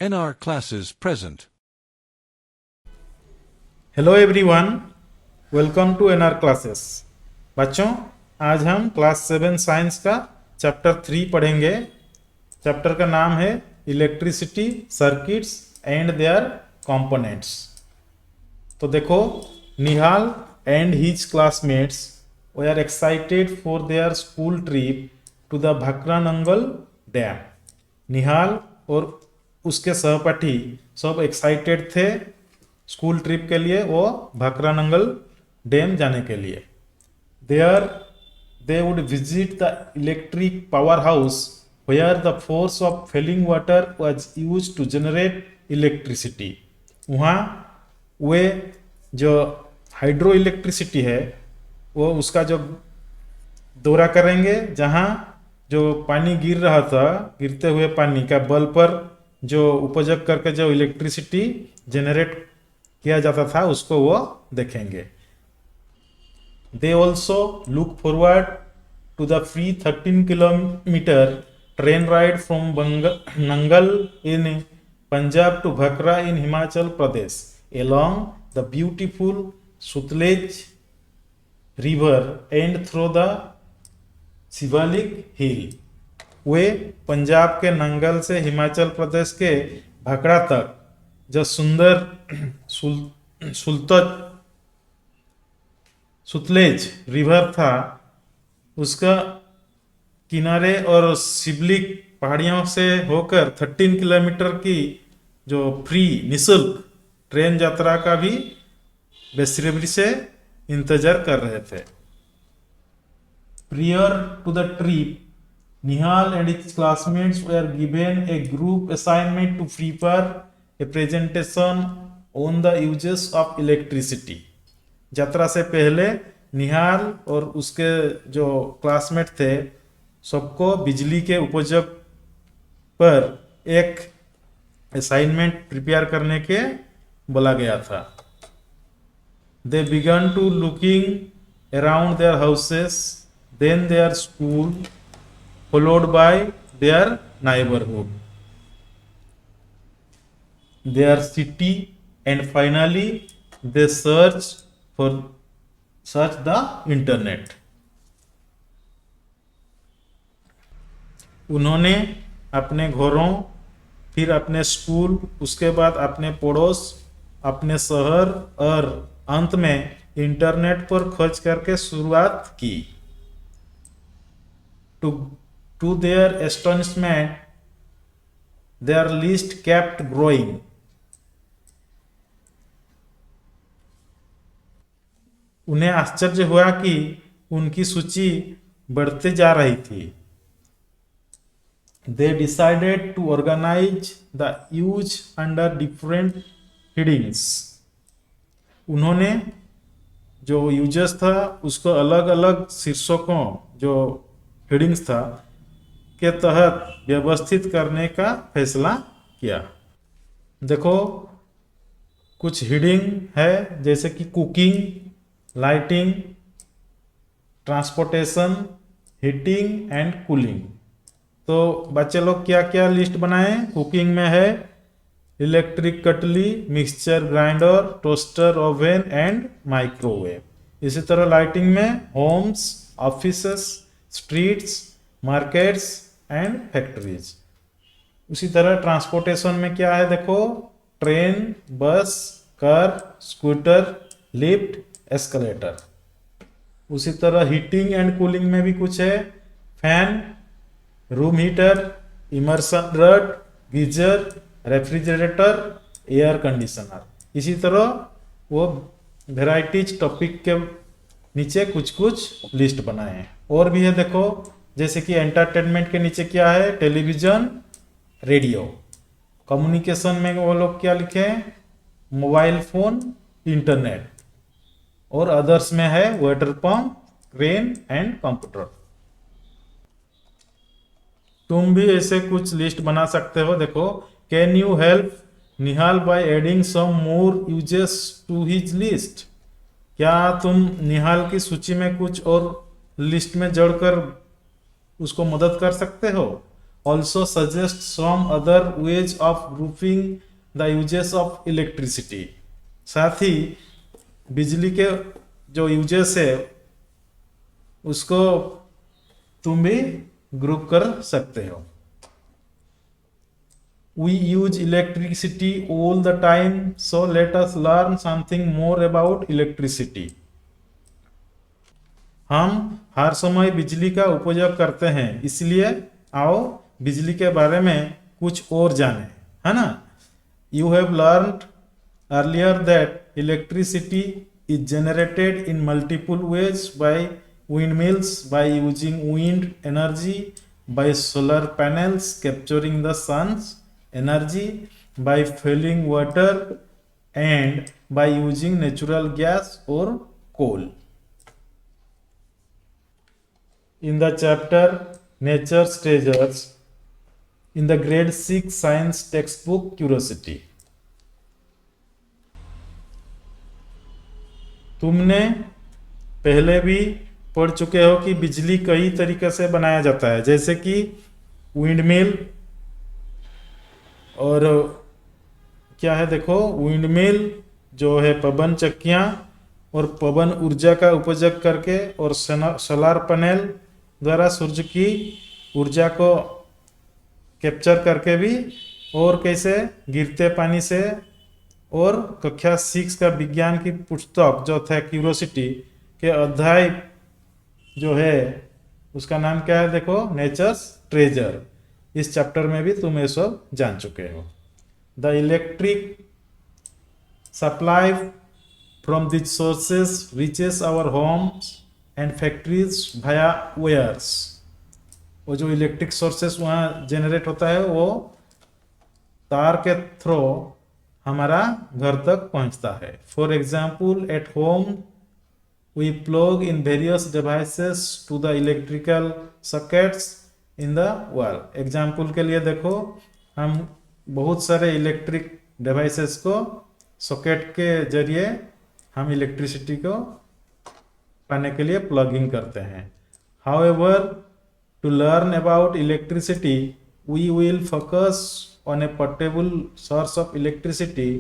NR classes present. Hello everyone, welcome to NR classes. बच्चों, आज हम क्लास 7 साइंस का चैप्टर 3 पढ़ेंगे। चैप्टर का नाम है electricity circuits and their components. तो देखो, Nihal and his classmates were excited for their school trip to the Bhakra Nangal dam. Nihal और उसके सहपाठी सब एक्साइटेड थे स्कूल ट्रिप के लिए, वो भकरानंगल डैम जाने के लिए। There they would visit the electric power house where the force of falling water was used to generate electricity. वहाँ वे जो हाइड्रो इलेक्ट्रिसिटी है वो उसका जो दौरा करेंगे, जहाँ जो पानी गिर रहा था, गिरते हुए पानी का बल पर जो उपयोग करके जो इलेक्ट्रिसिटी जनरेट किया जाता था उसको वो देखेंगे। They also look forward to the free 13 kilometre train ride from Nangal in Punjab to Bhakra in Himachal Pradesh along the beautiful Sutlej river and through the Shivalik hill. वे पंजाब के नंगल से हिमाचल प्रदेश के भकरा तक जो सुंदर सुतलेज रिवर था उसका किनारे और शिवलिक पहाड़ियों से होकर 13 किलोमीटर की जो फ्री निःशुल्क ट्रेन यात्रा का भी बेसब्री से इंतजार कर रहे थे। Prior to the trip, Nihal and his classmates were given a group assignment to prepare a presentation on the uses of electricity. यात्रा से पहले निहाल और उसके जो क्लासमेट थे सबको बिजली के उपयोग पर एक असाइनमेंट प्रिपेयर करने के बोला गया था। They began to looking around their houses, then their school, followed by their neighborhood, their city, and finally they searched the internet. उन्होंने अपने घरों, फिर अपने स्कूल, उसके बाद अपने पड़ोस, अपने शहर और अंत में इंटरनेट पर खोज करके शुरुआत की। To their astonishment, their list kept growing. उन्हें आश्चर्य हुआ कि उनकी सूची बढ़ते जा रही थी। They decided to organize the use under different headings. उन्होंने जो यूजर्स था उसको अलग अलग शीर्षकों जो हेडिंग्स था के तहत व्यवस्थित करने का फैसला किया। देखो, कुछ हेडिंग है जैसे कि cooking, lighting, transportation, heating and cooling. तो बच्चे लोग क्या क्या लिस्ट बनाए? कुकिंग में है electric kettle, mixture grinder, toaster, oven and microwave. इसी तरह लाइटिंग में homes, offices, streets, markets and factories. उसी तरह ट्रांसपोर्टेशन में क्या है? देखो, ट्रेन, बस, कार, स्कूटर, लिफ्ट, एस्केलेटर। उसी तरह हीटिंग एंड कूलिंग में भी कुछ है, fan, room heater, immersion rod, geyser, refrigerator, air conditioner. इसी तरह वो वेराइटीज टॉपिक के नीचे कुछ कुछ लिस्ट बनाए हैं। और भी है, देखो, जैसे कि एंटरटेनमेंट के नीचे क्या है? Television, radio. कम्युनिकेशन में वो लोग क्या लिखे हैं? Mobile phone, internet. और अदर्स में है water pump, crane and computer. तुम भी ऐसे कुछ लिस्ट बना सकते हो। देखो, can you help Nihal by adding some more uses to his list? क्या तुम निहाल की सूची में कुछ और लिस्ट में जोड़कर उसको मदद कर सकते हो? also suggest some other ways of grouping the uses of electricity. साथ ही बिजली के जो यूजेस है उसको तुम भी ग्रुप कर सकते हो. We use electricity all the time, so let us learn something more about electricity. हम हर समय बिजली का उपयोग करते हैं, इसलिए आओ बिजली के बारे में कुछ और जानें, है ना. You have learned earlier that electricity is generated in multiple ways by windmills, by using wind energy, by solar panels capturing the sun's energy, by fueling water, and by using natural gas or coal. In the chapter Nature's Treasures, in the grade 6 science textbook Curiosity. तुमने पहले भी पढ़ चुके हो कि बिजली कई तरीके से बनाया जाता है, जैसे कि विंडमिल और क्या है, देखो विंडमिल जो है पवन चक्कियाँ और पवन ऊर्जा का उपयोग करके और सोलार पैनल द्वारा सूर्य की ऊर्जा को कैप्चर करके भी, और कैसे गिरते पानी से, और कक्षा 6 का विज्ञान की पुस्तक जो था क्यूरोसिटी के अध्याय जो है उसका नाम क्या है, देखो नेचर्स ट्रेजर. इस चैप्टर में भी तुम ये सब जान चुके हो. The electric supply from this sources reaches our homes and factories via wires. वो जो इलेक्ट्रिक सोर्सेस वहाँ जनरेट होता है वो तार के थ्रू हमारा घर तक पहुँचता है. For example at home we plug in various devices to the electrical sockets in the wall. Example के लिए देखो हम बहुत सारे इलेक्ट्रिक डिवाइसेस को सॉकेट के जरिए हम इलेक्ट्रिसिटी को पाने के लिए प्लगिंग करते हैं. However to learn about electricity we will focus on a portable source of electricity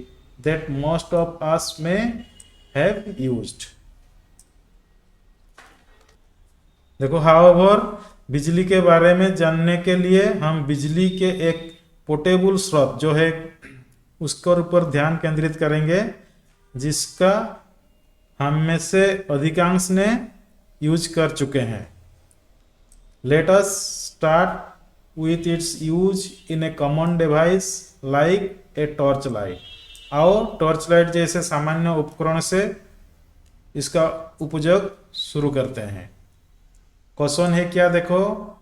that most of us may have used. देखो however बिजली के बारे में जानने के लिए हम बिजली के एक पोर्टेबल स्रोत जो है उसके ऊपर ध्यान केंद्रित करेंगे, जिसका हम में से अधिकांश ने यूज कर चुके हैं. Let us start with its use in a common device like a torch light. आओ टॉर्च लाइट जैसे सामान्य उपकरण से इसका उपयोग शुरू करते हैं. क्वेश्चन है क्या, देखो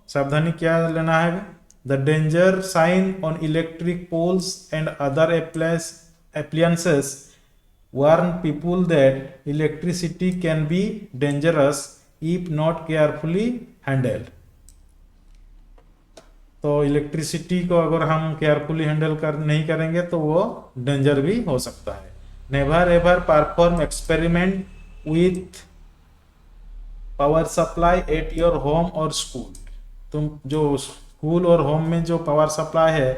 सावधानी क्या लेना है. The danger sign on electric poles and other appliances warn people that electricity can be dangerous if not carefully handled. तो इलेक्ट्रिसिटी को अगर हम केयरफुली हैंडल नहीं करेंगे तो वो डेंजर भी हो सकता है. Never ever perform experiment with power supply at your home और स्कूल. तुम जो स्कूल और होम में जो पावर सप्लाई है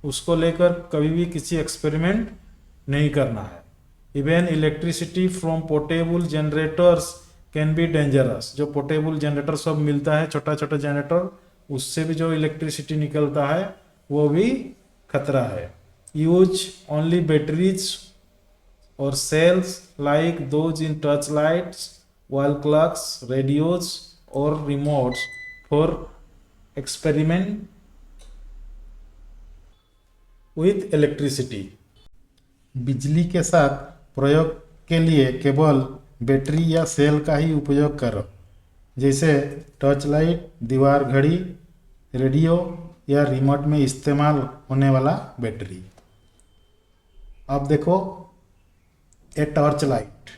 उसको लेकर कभी भी किसी एक्सपेरिमेंट नहीं करना है. Even electricity from portable generators can be dangerous. जो पोर्टेबल जनरेटर सब मिलता है, छोटा छोटा जनरेटर, उससे भी जो इलेक्ट्रिसिटी निकलता है वो भी खतरा है. यूज ओनली बैटरीज और cells like those in torch lights, wall clocks, radios और remotes for experiment with electricity. बिजली के साथ प्रयोग के लिए केवल बैटरी या सेल का ही उपयोग करो, जैसे टॉर्च लाइट, दीवार घड़ी, रेडियो या रिमोट में इस्तेमाल होने वाला बैटरी. अब देखो ए टॉर्च लाइट.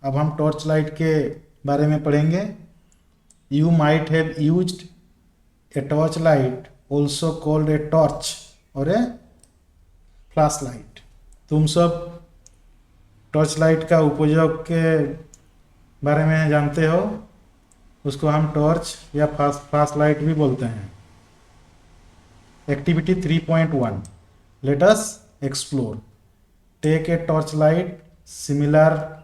अब हम टॉर्च लाइट के बारे में पढ़ेंगे. You might have used a torch light also called a torch और ए फ्लैश लाइट. तुम सब टॉर्च लाइट का उपयोग के बारे में जानते हो. उसको हम टॉर्च या फ्लैश लाइट भी बोलते हैं. Activity 3.1. Let us explore. Take a torchlight similar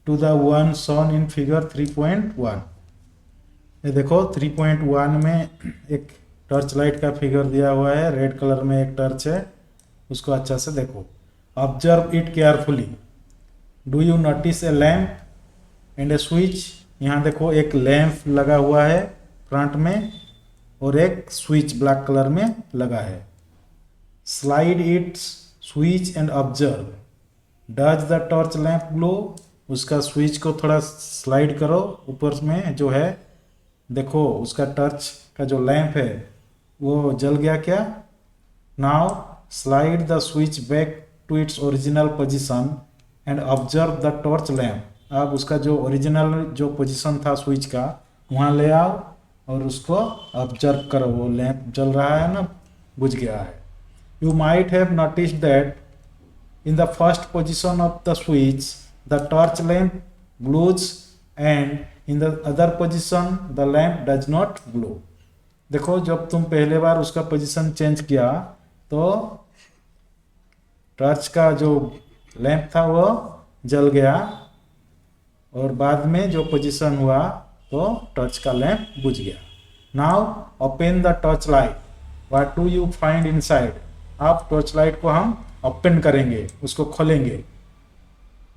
to the one shown in figure 3.1. ये देखो 3.1 में एक टॉर्च लाइट का फिगर दिया हुआ है, रेड कलर में एक टॉर्च है, उसको अच्छा से देखो. Observe it carefully. Do you notice A lamp and A switch? यहाँ देखो एक लैम्प लगा हुआ है फ्रंट में और एक स्विच ब्लैक कलर में लगा है. Slide it switch and observe. Does the torch lamp glow? उसका स्विच को थोड़ा स्लाइड करो ऊपर में जो है, देखो उसका टॉर्च का जो लैंप है वो जल गया क्या? Now slide the switch back to its original position and observe the torch lamp. अब उसका जो ओरिजिनल जो पोजीशन था स्विच का वहाँ ले आओ और उसको ऑब्जर्व करो. वो लैंप जल रहा है ना, बुझ गया है. You might have noticed that in the first position of the switch the torch lamp glows and in the other position the lamp does not glow. देखो जब तुम पहले बार उसका पोजीशन चेंज किया तो टॉर्च का जो लैंप था वो जल गया और बाद में जो पोजीशन हुआ तो टॉर्च का लैंप बुझ गया. Now open the torch light. What do you find inside? अब टॉर्च लाइट को हम ओपन करेंगे, उसको खोलेंगे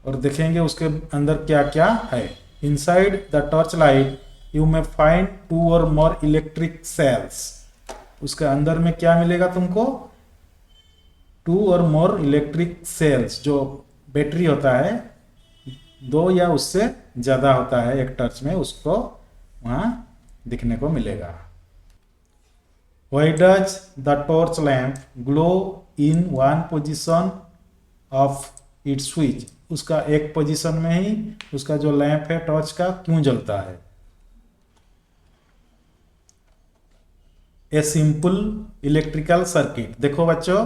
और देखेंगे उसके अंदर क्या क्या है. Inside the torch light you may find 2 or more electric sales. उसके अंदर में क्या मिलेगा तुमको? 2 or more इलेक्ट्रिक सेल्स. जो बैटरी होता है 2 या उससे ज़्यादा होता है एक टॉर्च में, उसको वहाँ दिखने को मिलेगा. Why does the torch lamp glow in one position of its switch? उसका एक पोजीशन में ही उसका जो लैंप है टॉर्च का क्यों जलता है? A simple electrical circuit. देखो बच्चों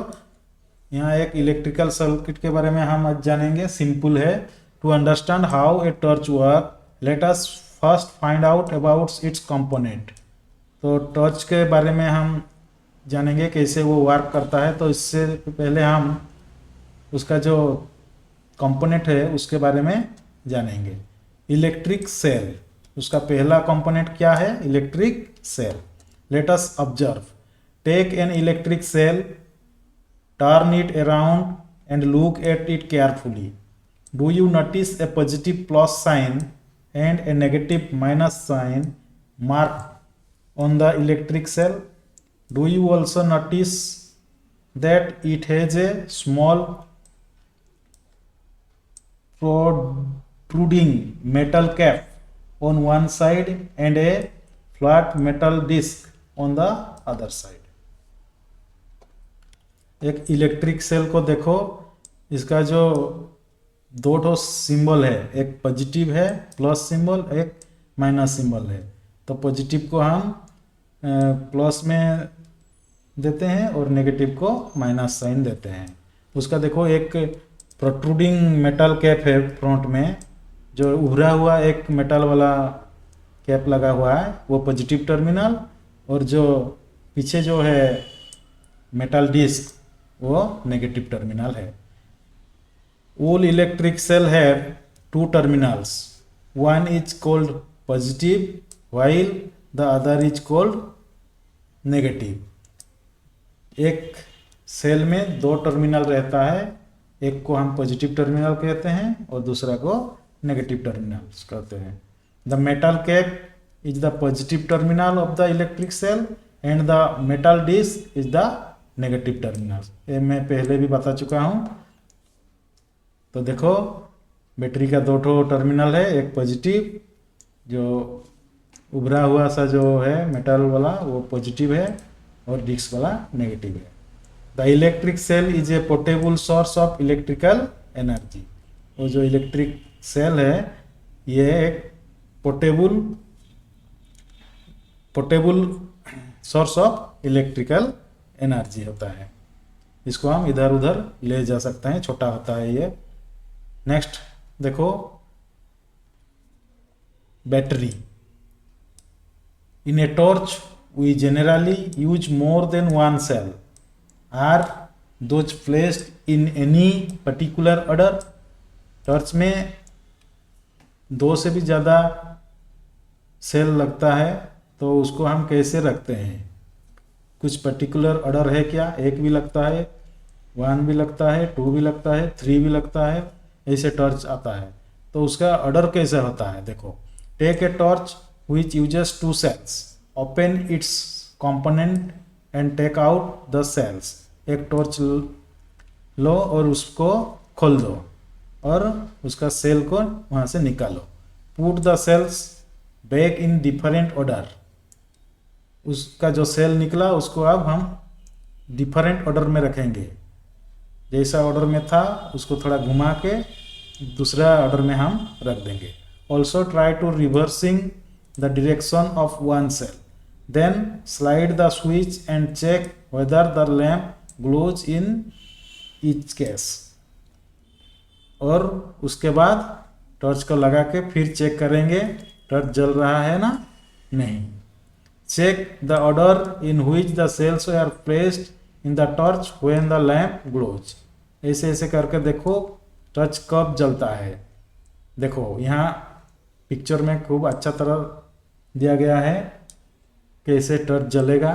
यहाँ एक इलेक्ट्रिकल सर्किट के बारे में हम आज जानेंगे. सिंपल है. To understand how a torch work let us first find out about its component. तो टॉर्च के बारे में हम जानेंगे कैसे वो वर्क करता है. तो इससे पहले हम उसका जो कंपोनेंट है उसके बारे में जानेंगे. Electric cell. उसका पहला कंपोनेंट क्या है? Electric cell. Let us observe. Take an electric cell, turn it around and look at it carefully. Do you notice a positive plus sign and a negative minus sign mark on the electric cell? Do you also notice that it has a small protruding metal cap on one side and a flat metal disc on the other side? एक electric cell को देखो, इसका जो 2 symbol है, एक positive है plus symbol, एक minus symbol है. तो पॉजिटिव को हम प्लस में देते हैं और नेगेटिव को माइनस साइन देते हैं. उसका देखो एक प्रोट्रूडिंग मेटल कैप है फ्रंट में, जो उभरा हुआ एक मेटल वाला कैप लगा हुआ है वो पॉजिटिव टर्मिनल, और जो पीछे जो है मेटल डिस्क वो नेगेटिव टर्मिनल है. All electric cell have 2 terminals. One is called positive while the other is called negative. एक सेल में 2 टर्मिनल रहता है, एक को हम पॉजिटिव टर्मिनल कहते हैं और दूसरा को नेगेटिव टर्मिनल कहते हैं. The metal cap is the positive terminal of the electric cell and the metal disc is the negative terminal. ये मैं पहले भी बता चुका हूँ. तो देखो बैटरी का 2 टर्मिनल है, एक पॉजिटिव जो उभरा हुआ सा जो है मेटल वाला वो पॉजिटिव है और डिस्क वाला नेगेटिव है. The electric cell is a portable source of electrical energy. वो जो इलेक्ट्रिक सेल है ये एक portable source of electrical energy होता है. इसको हम इधर उधर ले जा सकते हैं, छोटा होता है ये. नेक्स्ट देखो battery. In a torch we generally use more than 1 cell. Are those placed in any particular order. Torch में 2 से भी ज़्यादा सेल लगता है तो उसको हम कैसे रखते हैं, कुछ पर्टिकुलर ऑर्डर है क्या? 1 भी लगता है, 1 भी लगता है, 2 भी लगता है, 3 भी लगता है, ऐसे टॉर्च आता है। तो उसका ऑर्डर कैसे होता है? देखो, take a torch which uses 2 cells, open its component and take out the cells. एक टॉर्च लो और उसको खोल दो और उसका सेल को वहाँ से निकालो। Put the cells back in different order. उसका जो सेल निकला उसको अब हम डिफरेंट ऑर्डर में रखेंगे, जैसा ऑर्डर में था उसको थोड़ा घुमा के दूसरा ऑर्डर में हम रख देंगे। Also try to reversing the direction of one cell, then slide the switch and check whether the lamp glows in each case. और उसके बाद टॉर्च को लगा के फिर चेक करेंगे टॉर्च जल रहा है ना नहीं। Check the order in which the cells are placed in the torch when the lamp glows. ऐसे ऐसे करके देखो टॉर्च कब जलता है। देखो यहाँ पिक्चर में खूब अच्छा तरह दिया गया है कैसे टॉर्च जलेगा।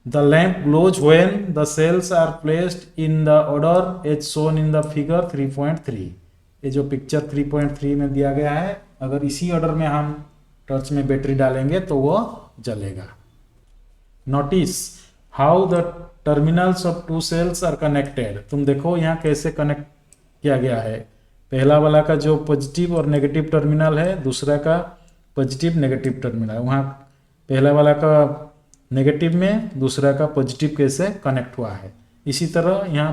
The lamp glows when the cells are placed in the order as shown in the figure 3.3। ये जो पिक्चर 3.3 में दिया गया है, अगर इसी ऑर्डर में हम टॉर्च में बैटरी डालेंगे तो वो जलेगा। Notice how the terminals of 2 cells are connected. तुम देखो यहाँ कैसे कनेक्ट किया गया है। पहला वाला का जो पॉजिटिव और नेगेटिव टर्मिनल है, दूसरा का पॉजिटिव नेगेटिव टर्मिनल, वहाँ पहला वाला का नेगेटिव में दूसरा का पॉजिटिव कैसे कनेक्ट हुआ है। इसी तरह यहाँ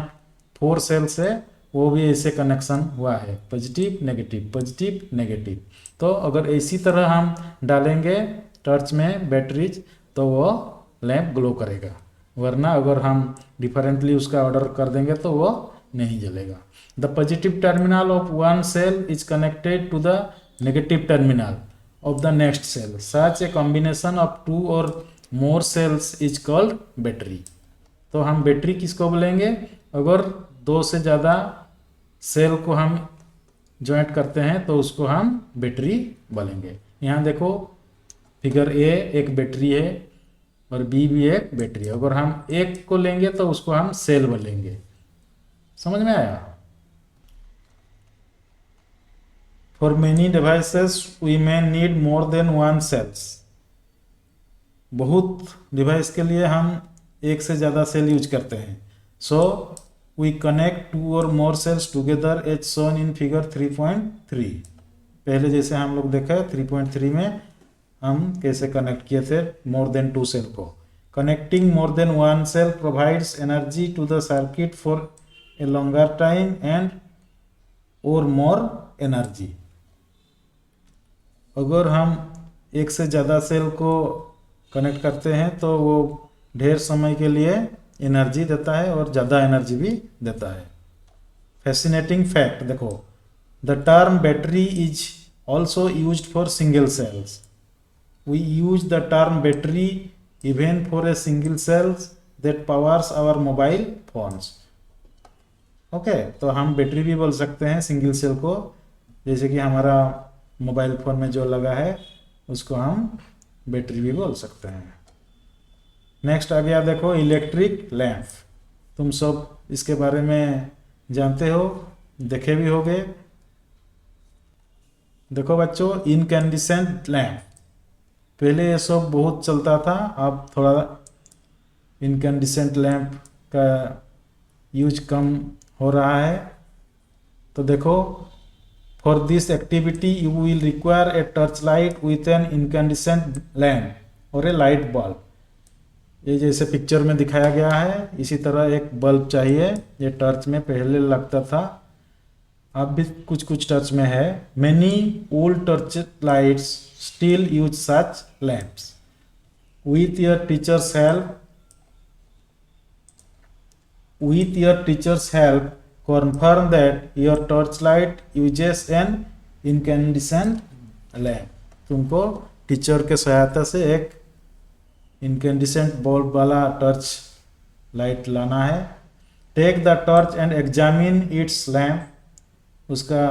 4 सेल्स है, वो भी ऐसे कनेक्शन हुआ है, पॉजिटिव नेगेटिव। तो अगर इसी तरह हम डालेंगे टॉर्च में बैटरीज तो वो लैम्प ग्लो करेगा, वरना अगर हम डिफरेंटली उसका ऑर्डर कर देंगे तो वो नहीं जलेगा। The positive terminal of one cell is connected to the negative terminal of the next cell. Such a combination of 2 और more cells is called battery. तो हम बैटरी किसको बोलेंगे? अगर 2 से ज़्यादा सेल को हम ज्वाइंट करते हैं तो उसको हम बैटरी बोलेंगे। यहाँ देखो फिगर ए एक बैटरी है और बी भी एक बैटरी है। अगर हम एक को लेंगे तो उसको हम सेल बोलेंगे। समझ में आया? For many devices we may need more than 1 cells. बहुत डिवाइस के लिए हम 1 से ज़्यादा सेल यूज करते हैं। सो वी कनेक्ट 2 और more cells together as shown in figure 3.3। पहले जैसे हम लोग देखा 3.3 में हम कैसे कनेक्ट किए थे मोर देन 2 सेल को। Connecting more than 1 cell provides energy to the circuit for a longer time and और मोर एनर्जी। अगर हम 1 से ज़्यादा सेल को कनेक्ट करते हैं तो वो ढेर समय के लिए एनर्जी देता है और ज़्यादा एनर्जी भी देता है। फैसिनेटिंग फैक्ट देखो, the term battery is also used for single cells. We use the term battery even for a single cells that powers our mobile phones. Okay, तो हम बैटरी भी बोल सकते हैं सिंगल सेल को, जैसे कि हमारा मोबाइल फ़ोन में जो लगा है उसको हम बैटरी भी बोल सकते हैं। नेक्स्ट आ गया देखो इलेक्ट्रिक लैंप। तुम सब इसके बारे में जानते हो, देखे भी होगे। देखो बच्चों, इनकैंडिसेंट लैंप पहले ये सब बहुत चलता था, अब थोड़ा इनकैंडिसेंट लैंप का यूज कम हो रहा है। तो देखो, for this activity you will require a torch light with an incandescent lamp और ए लाइट बल्ब। ये जैसे पिक्चर में दिखाया गया है इसी तरह एक बल्ब चाहिए। ये टॉर्च में पहले लगता था, अब भी कुछ कुछ टॉर्च में है। Many old torch lights still use such lamps. With your teacher's help confirm that your torchlight uses an incandescent lamp। तुमको टीचर के सहायता से एक इनकैंडिसेंट बल्ब वाला टॉर्च लाइट लाना है। Take the torch and examine its lamp, उसका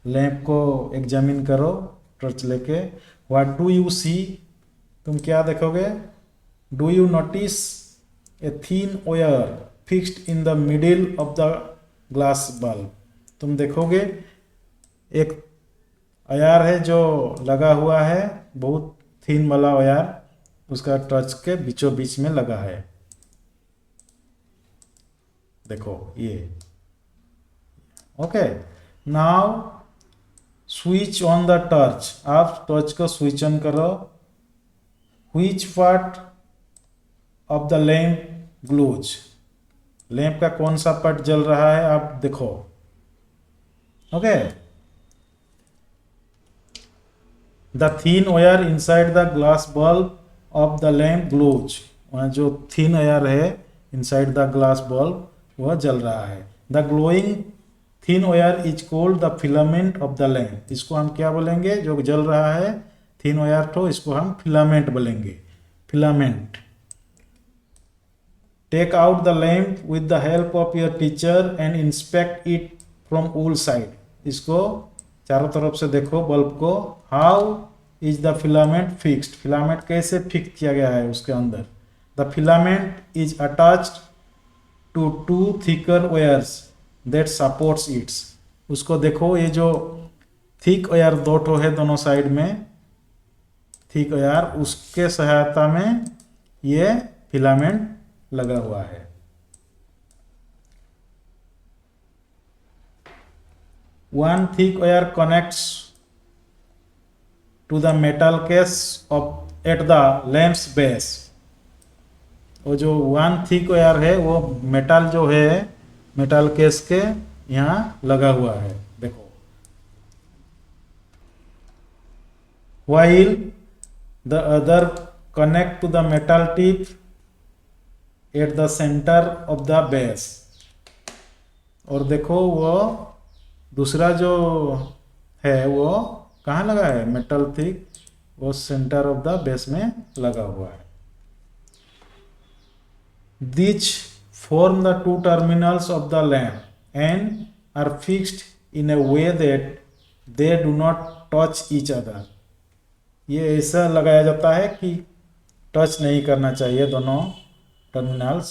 lamp को एग्जामिन करो टॉर्च लेके। व्हाट डू यू सी, तुम क्या देखोगे? Do you notice a thin wire fixed in the middle of the glass bulb, तुम देखोगे एक वायर है जो लगा हुआ है, बहुत थीन वाला वायर उसका टॉर्च के बीचों बीच में लगा है। देखो ये okay. Now switch on the torch, आप टॉर्च को स्विच ऑन करो। Which part of the lamp glows, lamp का कौन सा पार्ट जल रहा है आप देखो। Okay, the thin wire inside the glass bulb of the lamp glows, वहाँ जो थीन वायर है इनसाइड द ग्लास बल्ब वह जल रहा है। The glowing thin wire is called the filament of the lamp, इसको हम क्या बोलेंगे? जो जल रहा है थीन वायर तो इसको हम फिलामेंट बोलेंगे, filament. Take out the lamp with the help of your teacher and inspect it from all side, इसको चारों तरफ से देखो बल्ब को। How is the filament fixed, filament कैसे फिक्स किया गया है उसके अंदर? The filament is attached to two thicker wires that supports its, उसको देखो ये जो थिक वायर दो ठो है दोनों साइड में, थिक वायर उसके सहायता में ये फिलामेंट लगा हुआ है। One thick wire connects to the metal case of at the lamp's base, वो जो वन थिक वायर है वो मेटल जो है मेटल केस के यहाँ लगा हुआ है देखो। while the other connect to the metal tip at the center of the base, और देखो वो दूसरा जो है वो कहाँ लगा है? मेटल थिक, वो सेंटर ऑफ द बेस में लगा हुआ है। These form the two terminals of the lamp and are fixed in a way that they do not touch each other, ये ऐसा लगाया जाता है कि टच नहीं करना चाहिए दोनों terminals.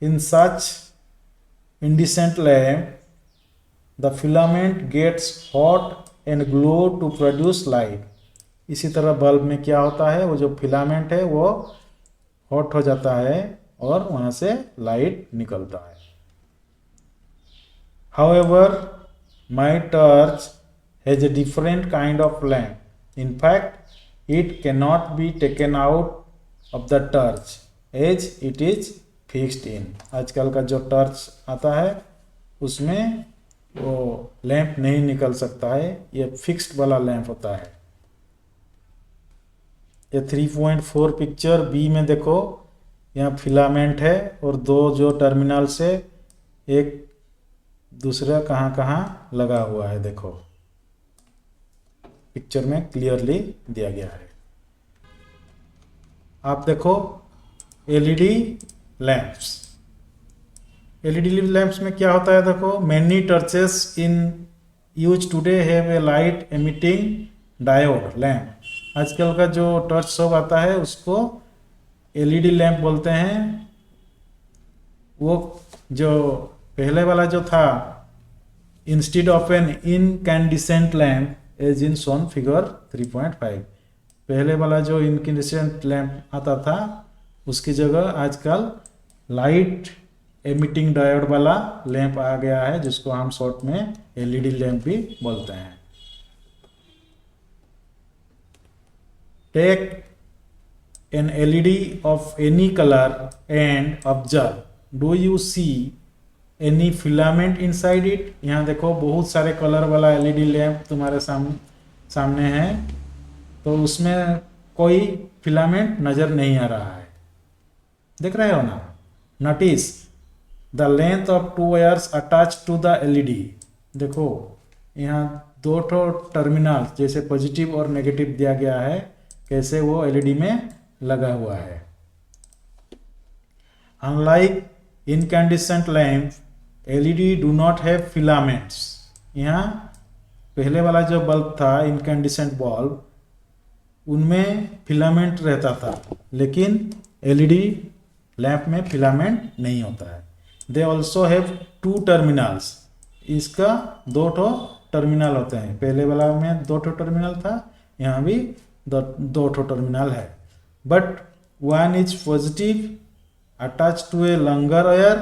In such incandescent lamp the filament gets hot and glow to produce light, इसी तरह बल्ब में क्या होता है? वो जो फिलामेंट है वो हॉट हो जाता है और वहाँ से लाइट निकलता है। However, my torch has a different kind of lamp. In fact, it cannot be taken out of the torch as it is fixed in. आजकल का जो टॉर्च आता है उसमें वो लैंप नहीं निकल सकता है, ये फिक्स्ड वाला लैंप होता है। ये 3.4 पिक्चर बी में देखो, यहाँ फिलामेंट है और दो जो टर्मिनल से एक दूसरा कहाँ कहाँ लगा हुआ है देखो, पिक्चर में क्लियरली दिया गया है। आप देखो एलईडी लैंप्स, एलईडी लैंप्स में क्या होता है देखो, many torches in use today have a light emitting diode lamp. आजकल का जो टॉर्च सब आता है उसको एलईडी लैंप बोलते हैं। वो जो पहले वाला जो था, instead of an incandescent lamp as in shown figure 3.5, पहले वाला जो इनकैंडिसेंट लैंप आता था उसकी जगह आजकल लाइट एमिटिंग डायोड वाला लैंप आ गया है, जिसको हम शॉर्ट में एलईडी लैंप भी बोलते हैं। Take an LED of any color and observe, do you see any filament inside it? यहाँ देखो बहुत सारे कलर वाला LED लैंप तुम्हारे सामने है, तो उसमें कोई फिलामेंट नजर नहीं आ रहा है, देख रहे हो ना? Notice the length of two wires attach to the LED, देखो यहाँ दो ठो टर्मिनल जैसे पॉजिटिव और नेगेटिव दिया गया है, कैसे वो LED में लगा हुआ है। Unlike incandescent lamp LED do not have filaments. यहाँ पहले वाला जो बल्ब था इनकैंडिसेंट बल्ब, उनमें फिलामेंट रहता था, लेकिन एलईडी लैंप में फिलामेंट नहीं होता है। They also have 2 terminals. इसका 2 ठो टर्मिनल होते हैं। पहले वाला में 2 ठो टर्मिनल था, यहाँ भी 2 ठो टर्मिनल है। But one is positive attached to a longer wire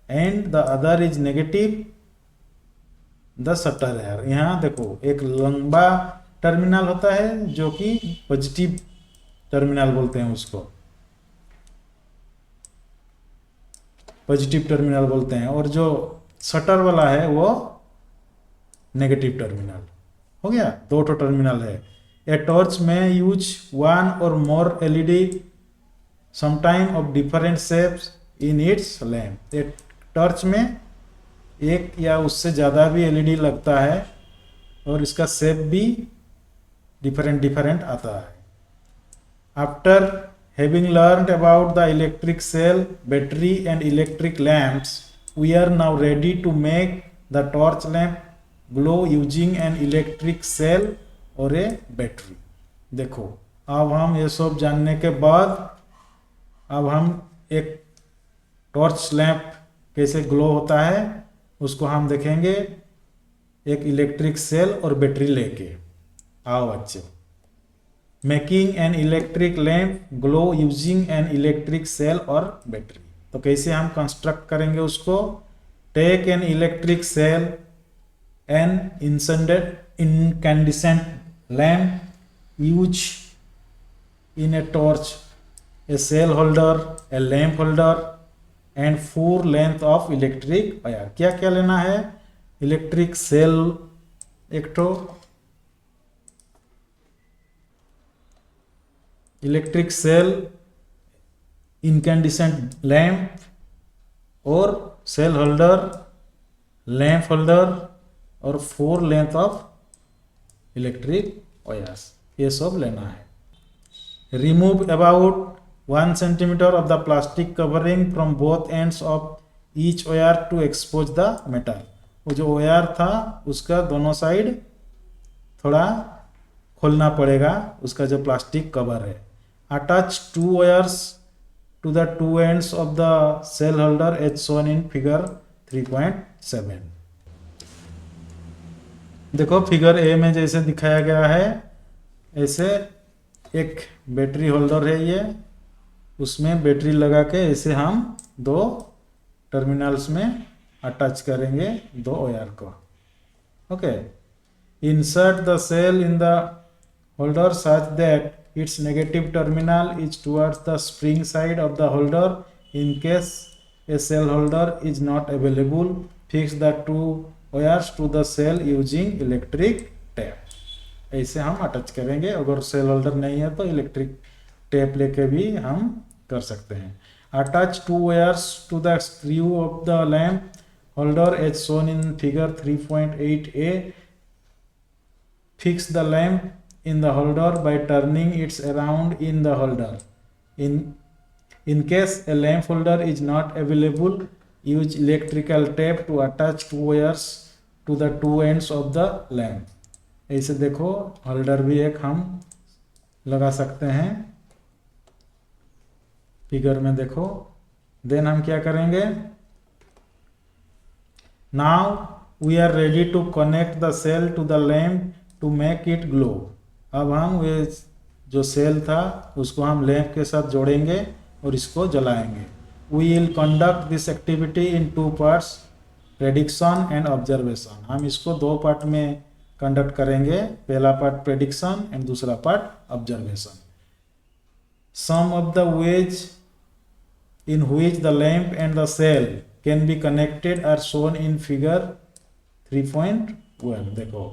and the other is negative the shutter wire। यहाँ देखो एक लंबा टर्मिनल होता है जो कि पॉजिटिव टर्मिनल बोलते हैं, उसको पॉजिटिव टर्मिनल बोलते हैं, और जो शटर वाला है वो नेगेटिव टर्मिनल। हो गया, 2 ठो टर्मिनल है। ए टॉर्च में use 1 or more LED sometime of different shapes in its lamp। एक टॉर्च में एक या उससे ज़्यादा भी एलईडी लगता है और इसका शेप भी डिफरेंट आता है। After having learned about the electric cell, battery and electric lamps, we are now ready to make the torch lamp glow using an electric cell और ए बैटरी। देखो, अब हम ये सब जानने के बाद अब हम एक टॉर्च लैंप कैसे ग्लो होता है उसको हम देखेंगे एक इलेक्ट्रिक सेल और बैटरी लेके। आओ बच्चे, making an electric lamp glow using an electric cell और बैटरी। तो कैसे हम कंस्ट्रक्ट करेंगे उसको? Take an electric cell an incandescent lamp use in a torch, a cell holder, a lamp holder and 4 length of electric wire। क्या क्या लेना है? इलेक्ट्रिक सेल एक ठो, इलेक्ट्रिक सेल, इनकैंडिसेंट लैंप और सेल होल्डर, लैंप होल्डर और 4 length of electric wires, ये सब लेना है। Remove about 1 centimeter of the plastic covering from both ends of each wire to expose the metal। वो जो वायर था उसका दोनों साइड थोड़ा खोलना पड़ेगा, उसका जो प्लास्टिक कवर है। Attach 2 wires to the 2 ends of the cell holder as shown in figure 3.7। देखो फिगर ए में जैसे दिखाया गया है, ऐसे एक बैटरी होल्डर है, ये उसमें बैटरी लगा के ऐसे हम 2 टर्मिनल्स में अटैच करेंगे 2 वायर को। Okay, insert the cell in the holder such that its negative terminal is towards the spring side of the holder. In case a cell holder is not available, fix the 2 wires to the cell using electric tape. ऐसे हम attach करेंगे। अगर cell holder नहीं है तो electric tape लेके भी हम कर सकते हैं। Attach 2 wires to the screw of the lamp holder as shown in figure 3.8a। Fix the lamp in the holder by turning its around in the holder. In case a lamp holder is not available, use electrical tape to attach 2 wires to the 2 ends of the lamp. ऐसे देखो, holder भी एक हम लगा सकते हैं, figure में देखो। देन हम क्या करेंगे? Now we are ready to connect the cell to the lamp to make it glow. अब हम वे जो सेल था उसको हम लैंप के साथ जोड़ेंगे और इसको जलाएंगे। We will conduct this activity in 2 parts, prediction and observation. हम इसको 2 पार्ट में कंडक्ट करेंगे। पहला पार्ट प्रेडिक्शन एंड दूसरा part observation. Some of the ways in which the lamp and the cell can be connected are shown in figure 3.1। देखो,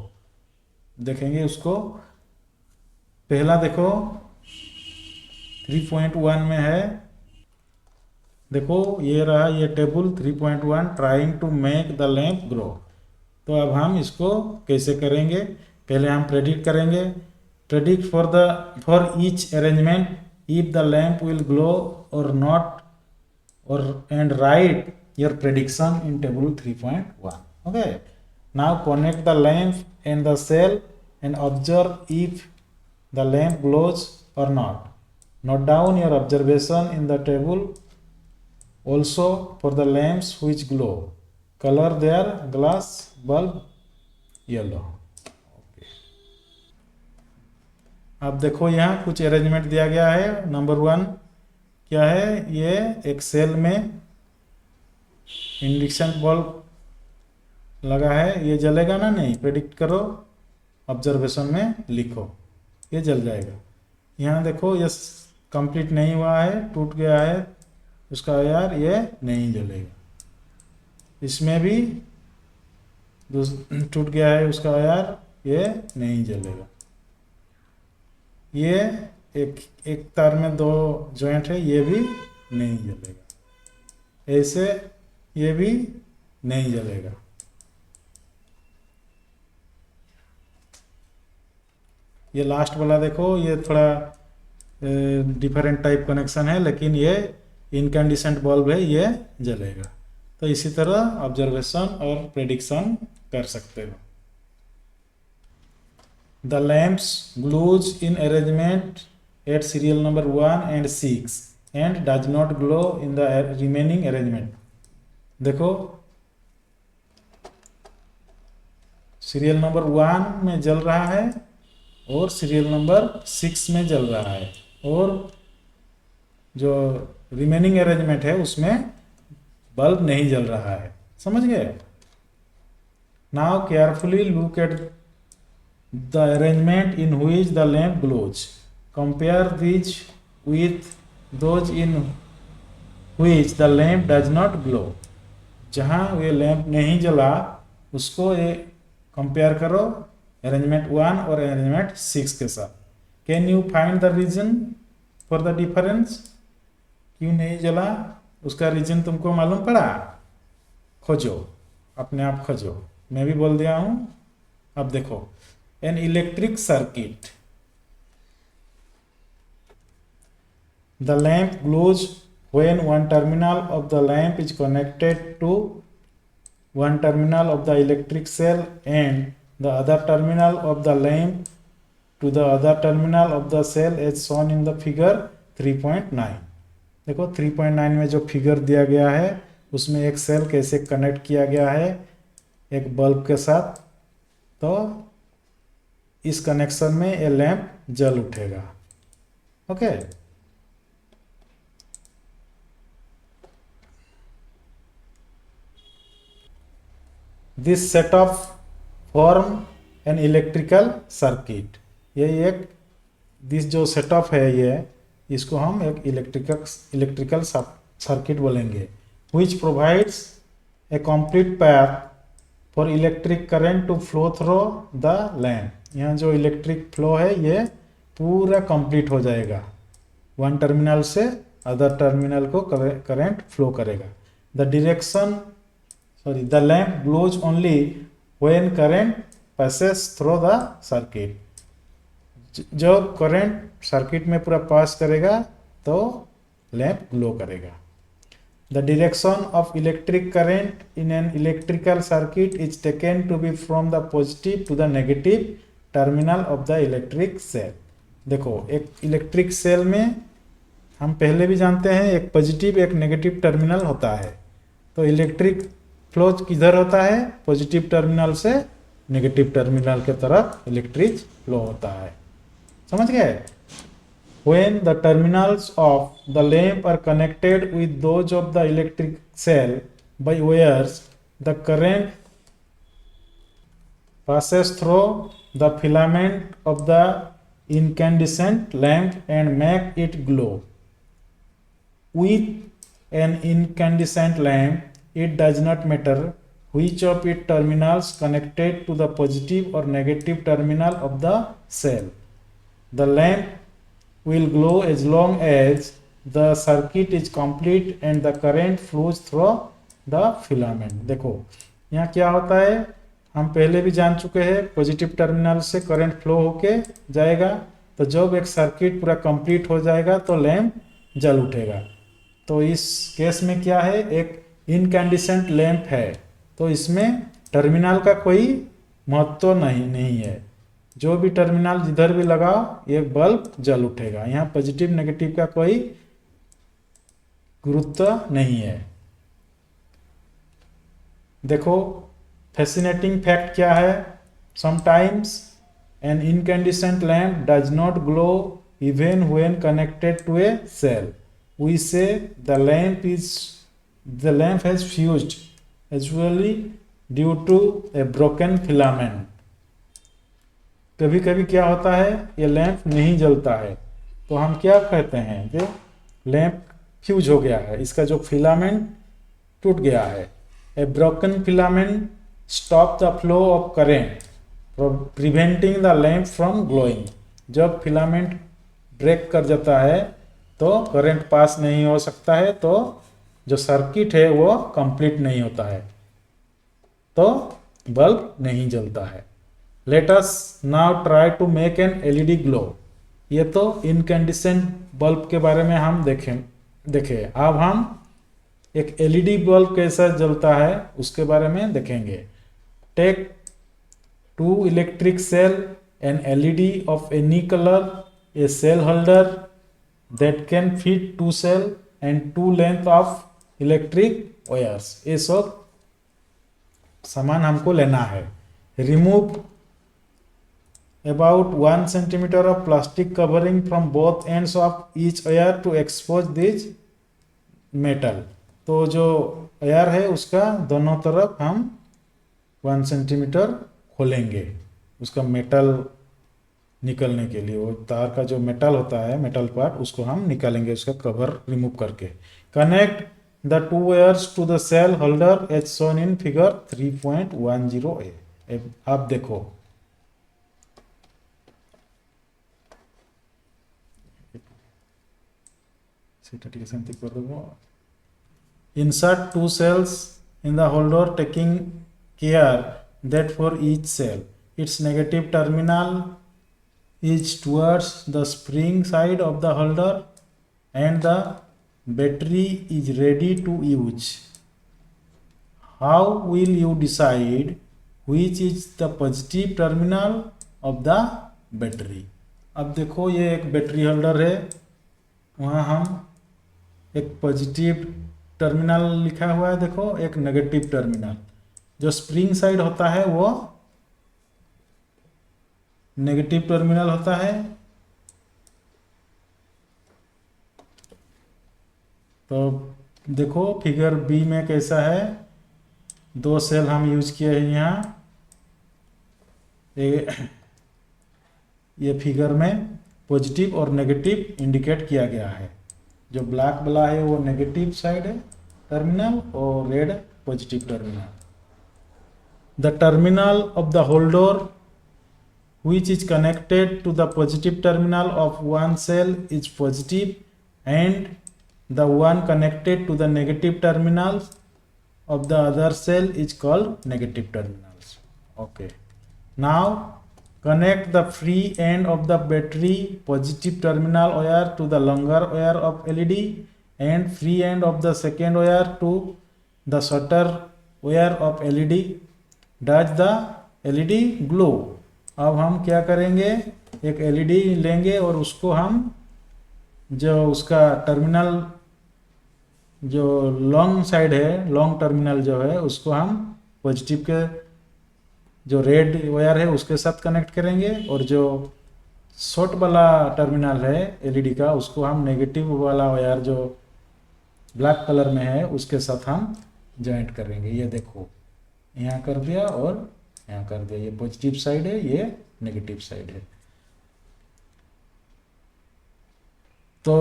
देखेंगे उसको। पहला देखो 3.1 में है, देखो ये रहा ये table 3.1 trying to make the lamp grow. तो अब हम इसको कैसे करेंगे? पहले हम प्रेडिक्ट करेंगे। Predict for each arrangement if the lamp will glow और not or and write your prediction in table 3.1. Okay, now connect the lamp and the cell and observe if the lamp glows or not. Note down your observation in the table also for the lamps which glow. Color their glass bulb yellow. अब देखो यहाँ कुछ arrangement दिया गया है। Number 1 क्या है, ये एक सेल में इंडक्शन बल्ब लगा है, ये जलेगा ना, नहीं, प्रेडिक्ट करो, ऑब्जर्वेशन में लिखो, ये जल जाएगा। यहाँ देखो ये कंप्लीट नहीं हुआ है, टूट गया है उसका यार, ये नहीं जलेगा। इसमें भी टूट गया है उसका यार, ये नहीं जलेगा। ये एक तार में 2 जॉइंट है, ये भी नहीं जलेगा। ऐसे ये भी नहीं जलेगा। ये लास्ट वाला देखो, ये थोड़ा डिफरेंट टाइप कनेक्शन है, लेकिन ये इनकैंडिसेंट बल्ब है, ये जलेगा। तो इसी तरह ऑब्जर्वेशन और प्रेडिक्शन कर सकते हो। The lamps glows in arrangement at serial number 1 and 6 and does not glow in the remaining arrangement. देखो सीरियल नंबर 1 में जल रहा है और सीरियल नंबर 6 में जल रहा है, और जो रिमेनिंग अरेंजमेंट है उसमें बल्ब नहीं जल रहा है। समझ गए? Now carefully look at the arrangement in which the lamp glows. Compare these with those in which the lamp does not glow. जहाँ ये लैंप नहीं जला उसको ये कंपेयर करो अरेंजमेंट 1 और अरेंजमेंट 6 के साथ। Can you find the reason for the difference? क्यों नहीं जला उसका रीजन तुमको मालूम पड़ा? खोजो, अपने आप खोजो, मैं भी बोल दिया हूँ। अब देखो, an electric circuit, the lamp glows when one terminal of the lamp is connected to one terminal of the electric cell and the other terminal of the lamp to the other terminal of the cell as shown in the figure 3.9. देखो 3.9 में जो figure दिया गया है उसमें एक cell कैसे connect किया गया है एक बल्ब के साथ, तो इस कनेक्शन में ये लैंप जल उठेगा। Okay, this set of form an electrical circuit. ये एक दिस जो सेटअप है ये, इसको हम एक इलेक्ट्रिकल सर्किट बोलेंगे। Which provides a complete path for electric current to flow through the lamp. यहाँ जो इलेक्ट्रिक फ्लो है ये पूरा कंप्लीट हो जाएगा, वन टर्मिनल से अदर टर्मिनल को करंट फ्लो करेगा। The lamp glows only when current passes through the circuit. जो करंट सर्किट में पूरा पास करेगा तो लैंप ग्लो करेगा। The direction of electric current in an electrical circuit is taken to be from the positive to the negative terminal of the electric cell. देखो एक electric cell में हम पहले भी जानते हैं एक पॉजिटिव एक नेगेटिव टर्मिनल होता है, तो इलेक्ट्रिक फ्लो किधर होता है? पॉजिटिव टर्मिनल से नेगेटिव टर्मिनल के तरफ इलेक्ट्रिक फ्लो होता है। समझ गए? When the terminals of the lamp are connected with those of the electric cell by wires, the current passes through the filament of the incandescent lamp and make it glow. With an incandescent lamp, it does not matter which of its terminals connected to the positive or negative terminal of the cell. The lamp will glow as long as the circuit is complete and the current flows through the filament. देखो यहाँ क्या होता है, हम पहले भी जान चुके हैं, पॉजिटिव टर्मिनल से करंट फ्लो होके जाएगा, तो जब एक सर्किट पूरा कंप्लीट हो जाएगा तो लैंप जल उठेगा। तो इस केस में क्या है, एक इनकैंडिसेंट लैंप है, तो इसमें टर्मिनल का कोई महत्व नहीं है। जो भी टर्मिनल जिधर भी लगाओ ये बल्ब जल उठेगा। यहाँ पॉजिटिव नेगेटिव का कोई गुरुत्व नहीं है। देखो फैसिनेटिंग फैक्ट क्या है, sometimes an incandescent lamp does not glow even when connected to a cell. We say the lamp has fused usually due to a broken filament. कभी कभी क्या होता है, ये लैंप नहीं जलता है तो हम क्या कहते हैं कि लैंप फ्यूज हो गया है, इसका जो फिलामेंट टूट गया है। ए broken filament stop the flow of current preventing the lamp from glowing. जब फिलामेंट ब्रेक कर जाता है तो करंट पास नहीं हो सकता है, तो जो सर्किट है वो कंप्लीट नहीं होता है, तो बल्ब नहीं जलता है। Let us now try to make an LED glow. ये तो इनकैंडिसेंट बल्ब के बारे में हम देखे। अब हम एक एलईडी बल्ब कैसा जलता है उसके बारे में देखेंगे। Take 2 electric cell, an LED of any colour, a cell holder that can fit 2 cell and 2 length of electric wires. ये सब सामान हमको लेना है। Remove about 1 centimeter of plastic covering from both ends of each wire to expose this metal। तो जो wire है उसका दोनों तरफ हम 1 सेंटीमीटर खोलेंगे उसका मेटल निकलने के लिए। वो तार का जो मेटल होता है, मेटल पार्ट, उसको हम निकालेंगे, उसका कवर रिमूव करके। Connect the 2 wires to the cell holder as shown in figure 3.10a। आप देखो insert 2 cells in the holder, taking care that for each cell its negative terminal is towards the spring side of the holder and the battery is ready to use। How will you decide which is the positive terminal of the battery? अब देखो ये एक battery holder है, वहाँ हम एक positive terminal लिखा हुआ है, देखो एक नेगेटिव टर्मिनल। जो स्प्रिंग साइड होता है वो नेगेटिव टर्मिनल होता है। तो देखो फिगर बी में कैसा है, 2 सेल हम यूज किए हैं यहाँ। ये फिगर में पॉजिटिव और नेगेटिव इंडिकेट किया गया है। जो ब्लैक वाला है वो नेगेटिव साइड है टर्मिनल और red positive terminal. The terminal of the holder which is connected to the positive terminal of one cell is positive and the one connected to the negative terminal of the other cell is called negative terminals। Okay, now connect the free end of the battery positive terminal wire to the longer wire of LED and free end of the second wire to the shorter wire of LED। Does the LED glow? अब हम क्या करेंगे, एक LED लेंगे और उसको हम जो उसका टर्मिनल जो लॉन्ग साइड है, लॉन्ग टर्मिनल जो है, उसको हम पॉजिटिव के जो रेड वायर है उसके साथ कनेक्ट करेंगे और जो शॉर्ट वाला टर्मिनल है LED का उसको हम नेगेटिव वाला वायर जो ब्लैक कलर में है उसके साथ हम जॉइंट करेंगे। ये देखो यहाँ कर दिया और यहाँ कर दिया। ये पॉजिटिव साइड है, ये नेगेटिव साइड है। तो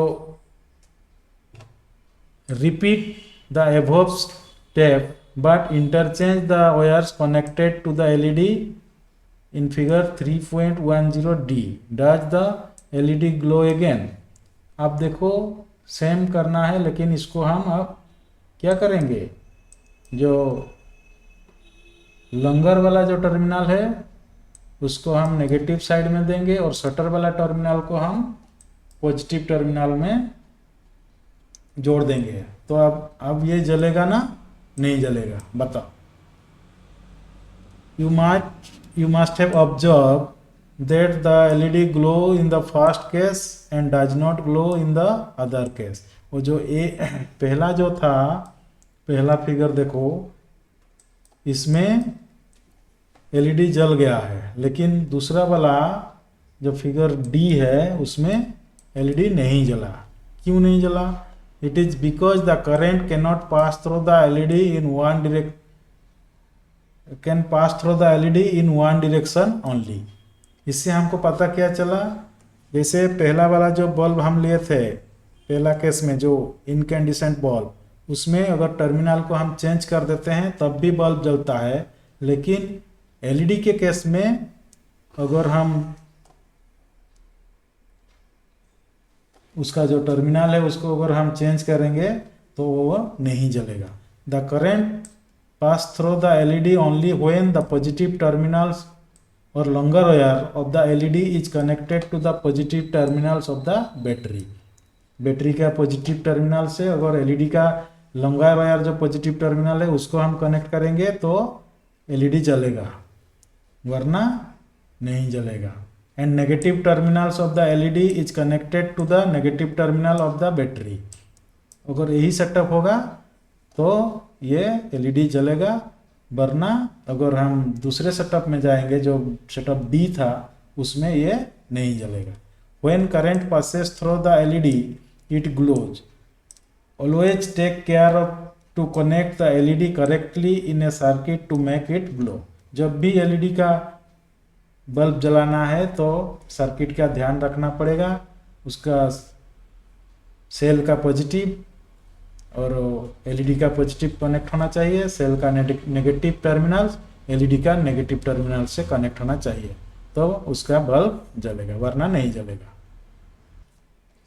repeat the above step but interchange the wires connected to the LED in figure 3.10d। Does the LED glow again? अब देखो सेम करना है, लेकिन इसको हम अब क्या करेंगे, जो लॉन्गर वाला जो टर्मिनल है उसको हम नेगेटिव साइड में देंगे और शॉर्टर वाला टर्मिनल को हम पॉजिटिव टर्मिनल में जोड़ देंगे तो अब ये जलेगा ना, नहीं जलेगा, बताओ। You must have observed that the LED glow in the first case and does not glow in the other case. वो जो पहला जो था, पहला फिगर देखो, इसमें एलईडी जल गया है, लेकिन दूसरा वाला जो फिगर डी है उसमें एलईडी नहीं जला। क्यों नहीं जला? It is because the current can not pass through the LED in one direction only. इससे हमको पता क्या चला, जैसे पहला वाला जो बल्ब हम लिए थे, पहला केस में जो इनकैंडिसेंट बल्ब, उसमें अगर टर्मिनल को हम चेंज कर देते हैं तब भी बल्ब जलता है, लेकिन एलईडी के केस में अगर हम उसका जो टर्मिनल है उसको अगर हम चेंज करेंगे तो वो नहीं जलेगा। The current pass through the LED only when the positive terminals और longer wire of the LED is connected to the positive terminals of the battery. Battery का पॉजिटिव टर्मिनल से अगर एलईडी का लंबा वायर जो पॉजिटिव टर्मिनल है उसको हम कनेक्ट करेंगे तो एलईडी जलेगा, वरना नहीं जलेगा। And negative terminals of the LED is connected to the negative terminal of the battery. अगर यही सेटअप होगा तो ये एलईडी जलेगा, वरना अगर हम दूसरे सेटअप में जाएंगे, जो सेटअप बी था, उसमें ये नहीं जलेगा। When current passes through the LED it glows. Always take care of to connect the LED correctly in a circuit to make it glow. जब भी एलईडी का बल्ब जलाना है तो सर्किट का ध्यान रखना पड़ेगा, उसका सेल का पॉजिटिव और एलईडी का पॉजिटिव कनेक्ट होना चाहिए, सेल का नेगेटिव टर्मिनल एलईडी का नेगेटिव टर्मिनल से कनेक्ट होना चाहिए, तो उसका बल्ब जलेगा, वरना नहीं जलेगा।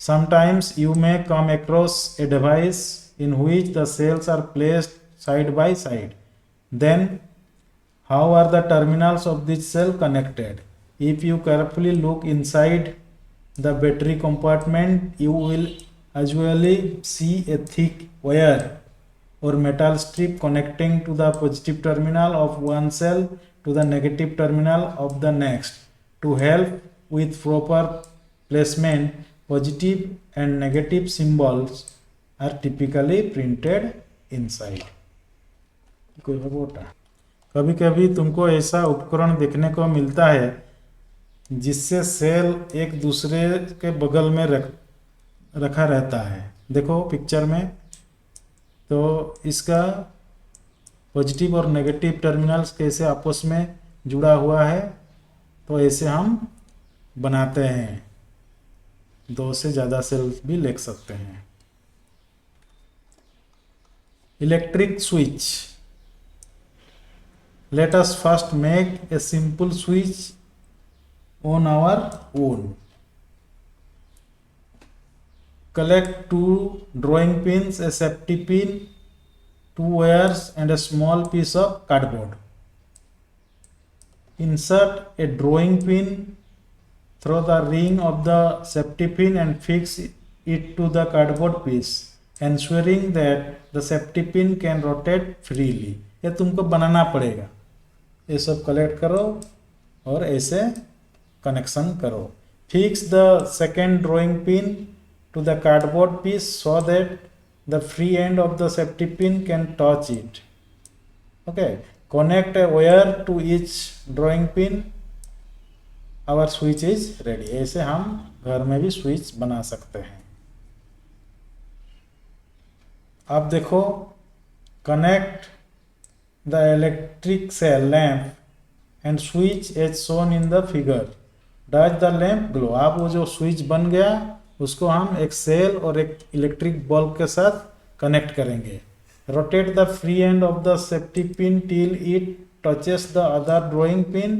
Sometimes you may come across a device in which the cells are placed side by side, then how are the terminals of this cell connected? If you carefully look inside the battery compartment you will usually see a thick wire or metal strip connecting to the positive terminal of one cell to the negative terminal of the next. To help with proper placement, positive and negative symbols are typically printed inside. कभी कभी तुमको ऐसा उपकरण देखने को मिलता है जिससे सेल एक दूसरे के बगल में रखा रहता है। देखो पिक्चर में, तो इसका पॉजिटिव और नेगेटिव टर्मिनल्स कैसे आपस में जुड़ा हुआ है, तो ऐसे हम बनाते हैं। दो से ज़्यादा सेल्स भी लिख सकते हैं। Electric switch. Let us first make a simple switch on our own. Collect 2 drawing pins, a safety pin, 2 wires and a small piece of cardboard. Insert a drawing pin through the ring of the safety pin and fix it to the cardboard piece, ensuring that the safety pin can rotate freely. ये तुमको बनाना पड़ेगा। ये सब collect करो और ऐसे connection करो। Fix the second drawing pin to the cardboard piece so that the free end of the safety pin can touch it. Okay, connect a wire to each drawing pin. Our switch is ready. ऐसे हम घर में भी switch बना सकते हैं। अब देखो, connect the electric cell lamp and switch as shown in the figure. Does the lamp glow? अब वो जो स्विच बन गया उसको हम एक सेल और एक इलेक्ट्रिक बल्ब के साथ कनेक्ट करेंगे। Rotate the free end of the safety pin till it touches the other drawing pin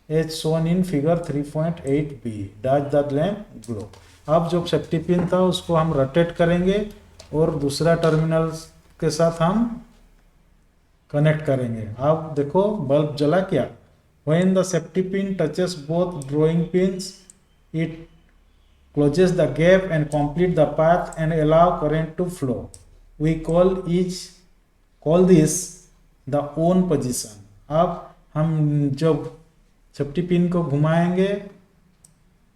as shown in figure 3.8b. Does the lamp glow? अब जो सेफ्टी पिन था उसको हम रोटेट करेंगे और दूसरा टर्मिनल के साथ हम कनेक्ट करेंगे। अब देखो बल्ब जला क्या? When the safety pin touches both drawing pins, it closes the gap and complete the path and allow current to flow. We call this the on position. अब हम जब सेफ्टी पिन को घुमाएंगे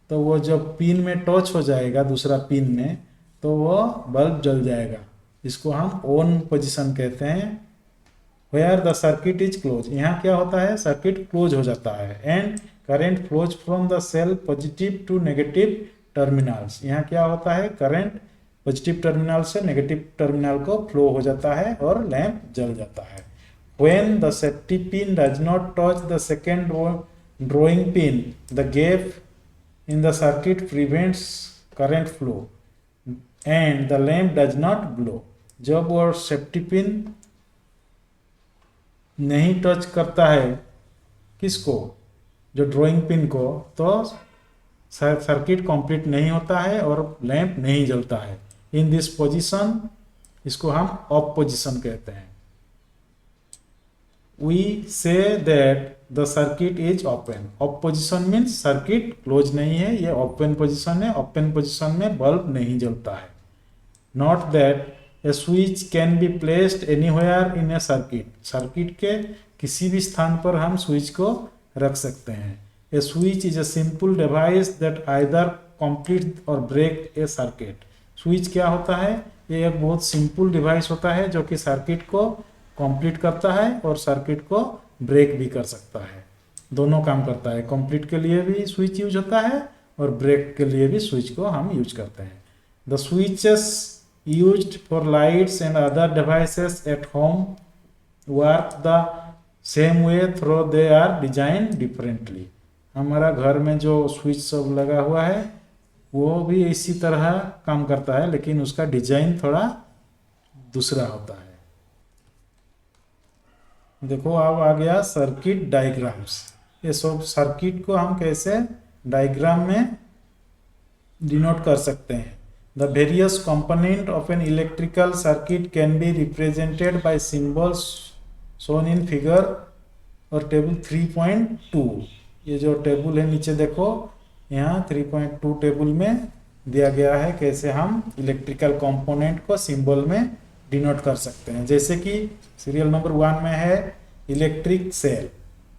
तो वो जब पिन में टच हो जाएगा दूसरा पिन में तो वो बल्ब जल जाएगा, इसको हम ऑन पोजीशन कहते हैं। Where the circuit is close, यहाँ क्या होता है, सर्किट क्लोज हो जाता है। And current flows from the cell positive to negative terminals, यहाँ क्या होता है, करंट पॉजिटिव टर्मिनल से नेगेटिव टर्मिनल को फ्लो हो जाता है और लैंप जल जाता है। When the safety pin does not touch the second drawing pin, the gap in the circuit prevents current flow and the lamp does not glow. जब वो सेफ्टी पिन नहीं टच करता है किसको, जो ड्राइंग पिन को, तो सर्किट कंप्लीट नहीं होता है और लैंप नहीं जलता है। इन दिस पोजीशन, इसको हम ऑफ पोजीशन कहते हैं। We say that the circuit is open. Off position means circuit close नहीं है, ये open position है। open position में बल्ब नहीं जलता है। Note that a switch can be placed anywhere in a circuit. Circuit के किसी भी स्थान पर हम स्विच को रख सकते हैं। A switch is a simple device that either complete or break a circuit. Switch क्या होता है, ये एक बहुत सिंपल डिवाइस होता है जो कि सर्किट को कंप्लीट करता है और सर्किट को ब्रेक भी कर सकता है, दोनों काम करता है। कंप्लीट के लिए भी स्विच यूज होता है और ब्रेक के लिए भी स्विच को हम यूज करते हैं। The switches used for lights and other devices at home work the same way through they are design differently. हमारा घर में जो स्विच सब लगा हुआ है वो भी इसी तरह काम करता है, लेकिन उसका डिजाइन थोड़ा दूसरा होता है। देखो अब आ गया सर्किट डायग्राम्स। ये सब सर्किट को हम कैसे डायग्राम में डिनोट कर सकते हैं। The various component of an electrical circuit can be represented by symbols shown in figure और टेबल 3.2। ये जो टेबल है नीचे देखो, यहाँ 3.2 टेबल में दिया गया है कैसे हम इलेक्ट्रिकल कंपोनेंट को सिंबल में डिनोट कर सकते हैं। जैसे कि सीरियल नंबर 1 में है इलेक्ट्रिक सेल,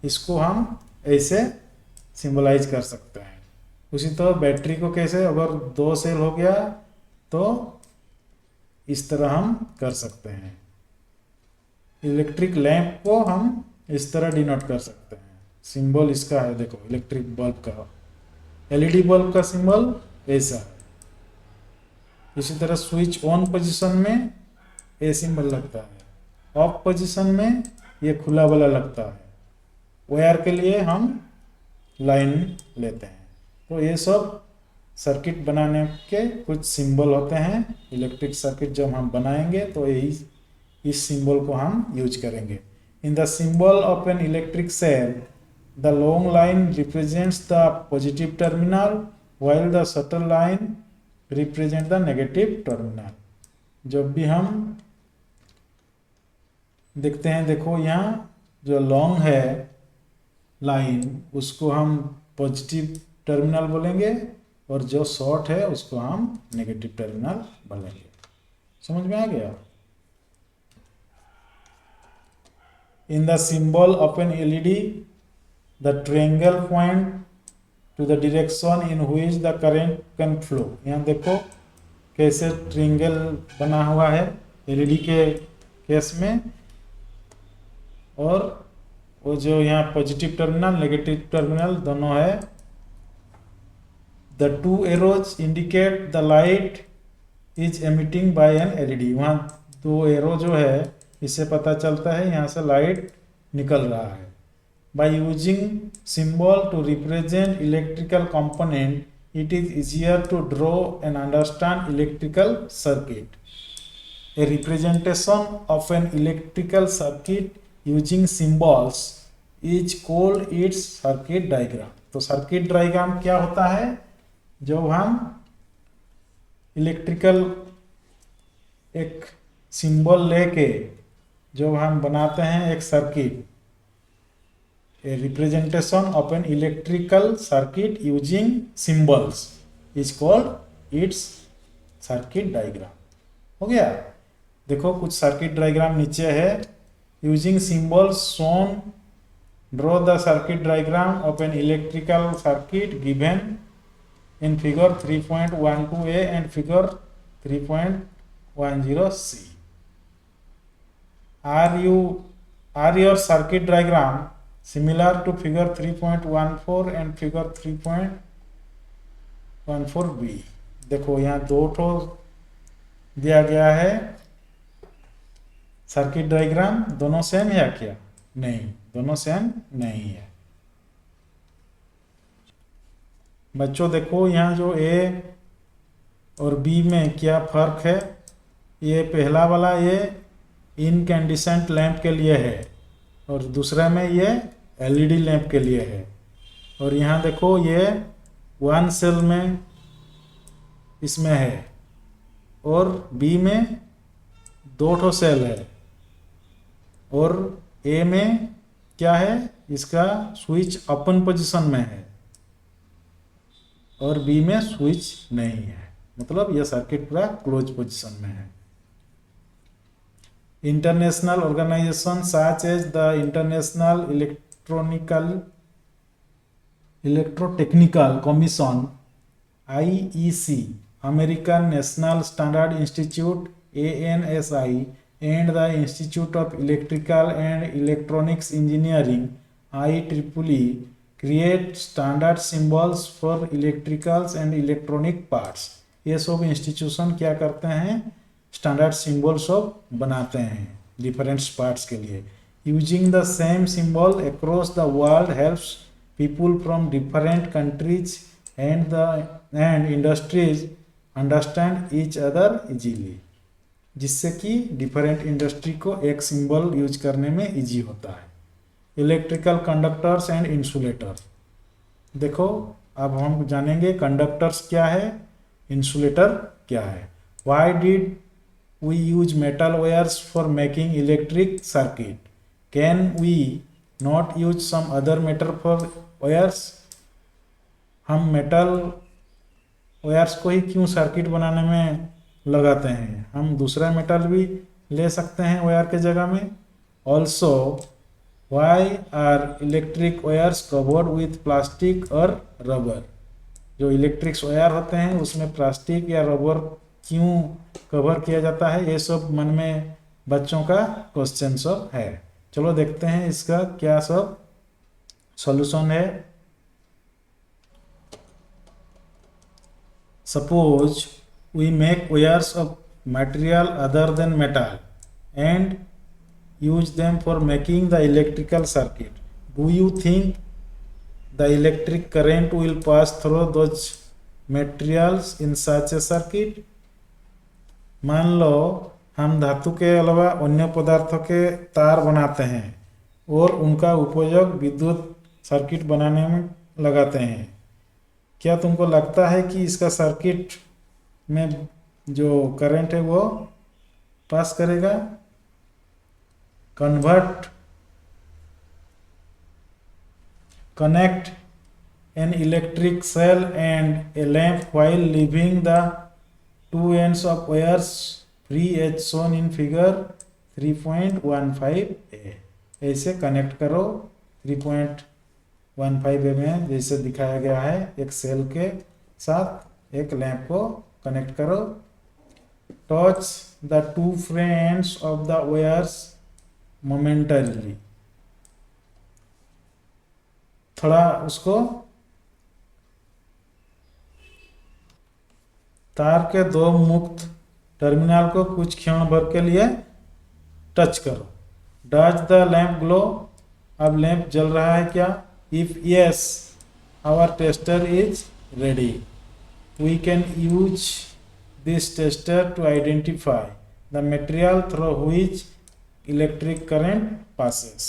इसको हम ऐसे सिंबलाइज कर सकते हैं। उसी तरह बैटरी को कैसे, अगर 2 सेल हो गया तो इस तरह हम कर सकते हैं। इलेक्ट्रिक लैंप को हम इस तरह डिनोट कर सकते हैं। सिंबल इसका है देखो, इलेक्ट्रिक बल्ब का, एलईडी बल्ब का सिंबल ऐसा है। इसी तरह स्विच ऑन पोजीशन में ये सिंबल लगता है, ऑफ पोजीशन में ये खुला वाला लगता है। वायर के लिए हम लाइन लेते हैं। तो ये सब सर्किट बनाने के कुछ सिंबल होते हैं। इलेक्ट्रिक सर्किट जब हम बनाएंगे तो यही इस सिंबल को हम यूज करेंगे। In the symbol of an electric cell the long line represents the positive terminal while the shorter line represent the negative terminal. जब भी हम देखते हैं, देखो यहाँ जो लॉन्ग है लाइन उसको हम पॉजिटिव टर्मिनल बोलेंगे और जो शॉर्ट है उसको हम नेगेटिव टर्मिनल बोलेंगे। समझ में आ गया। In the symbol of an LED the triangle point to the direction in which the current can flow. यहाँ देखो कैसे ट्रायंगल बना हुआ है एलईडी के केस में, और वो जो यहाँ पॉजिटिव टर्मिनल नेगेटिव टर्मिनल दोनों है। The two arrows indicate the light is emitting by an LED. वहाँ 2 एरो जो है इससे पता चलता है यहाँ से लाइट निकल रहा है। By using symbol to represent electrical component it is easier to draw and understand electrical circuit. A representation of an electrical circuit using symbols is called its circuit diagram. तो सर्किट डायग्राम क्या होता है, जब हम electrical एक symbol लेके जब हम बनाते हैं एक circuit, a representation of an electrical circuit using symbols. Is called its circuit diagram. हो गया। देखो कुछ सर्किट डायग्राम नीचे है। Using symbols shown draw the circuit diagram of an electrical circuit given in figure 3.12a and figure 3.10c. Are your circuit diagram similar to figure 3.14 and figure 3.14b? देखो यहाँ दो ठो दिया गया है सर्किट डायग्राम, दोनों सेम है क्या? नहीं, दोनों सेम नहीं है। बच्चों देखो यहाँ जो ए और बी में क्या फ़र्क है। ये पहला वाला ये इनकैंडिसेंट लैंप के लिए है और दूसरा में ये एलईडी लैंप के लिए है। और यहाँ देखो ये वन सेल में इसमें है और बी में दो ठो सेल है और ए में क्या है, इसका स्विच ओपन पोजीशन में है और बी में स्विच नहीं है, मतलब यह सर्किट पूरा क्लोज पोजीशन में है। International organisation such as the International Electrotechnical Commission IEC, American National Standard Institute ANSI and the Institute of Electrical and Electronics Engineering IEEE create standard symbols for electricals and electronic parts। ये सब institution क्या करते हैं, standard symbols सब बनाते हैं different parts के लिए। Using the same symbol across the world helps people from different countries and industries understand each other easily, जिससे कि डिफरेंट इंडस्ट्री को एक सिंबल यूज करने में इजी होता है। Electrical conductors and insulator. देखो अब हम जानेंगे कंडक्टर्स क्या है, इंसुलेटर क्या है। Why did we use metal wires for making electric circuit? Can we not use some other metal for wires? हम मेटल वायर्स को ही क्यों सर्किट बनाने में लगाते हैं, हम दूसरा मेटल भी ले सकते हैं वायर के जगह में। Also why are electric wires covered with plastic और रबर? जो इलेक्ट्रिक वायर होते हैं उसमें प्लास्टिक या रबर क्यों कवर किया जाता है, ये सब मन में बच्चों का क्वेश्चन सब है। चलो देखते हैं इसका क्या सब सॉल्यूशन है। Suppose we make wires of material other than metal and use them for making the electrical circuit. Do you think the electric current will pass through those materials in such a circuit? मान लो हम धातु के अलावा अन्य पदार्थों के तार बनाते हैं और उनका उपयोग विद्युत सर्किट बनाने में लगाते हैं। क्या तुमको लगता है कि इसका सर्किट में जो करंट है वो पास करेगा? Connect an electric cell and a lamp while leaving the two ends of wires free as shown in figure 3.15a। ऐसे कनेक्ट करो 3.15a में जैसे दिखाया गया है, एक सेल के साथ एक लैंप को कनेक्ट करो। Touch the two friends of the wires momentarily, थोड़ा उसको तार के दो मुक्त टर्मिनल को कुछ क्षण भर के लिए टच करो। Does the lamp glow? अब लैंप जल रहा है क्या? If yes, our tester is ready. We can use this tester to identify the material through which electric current passes।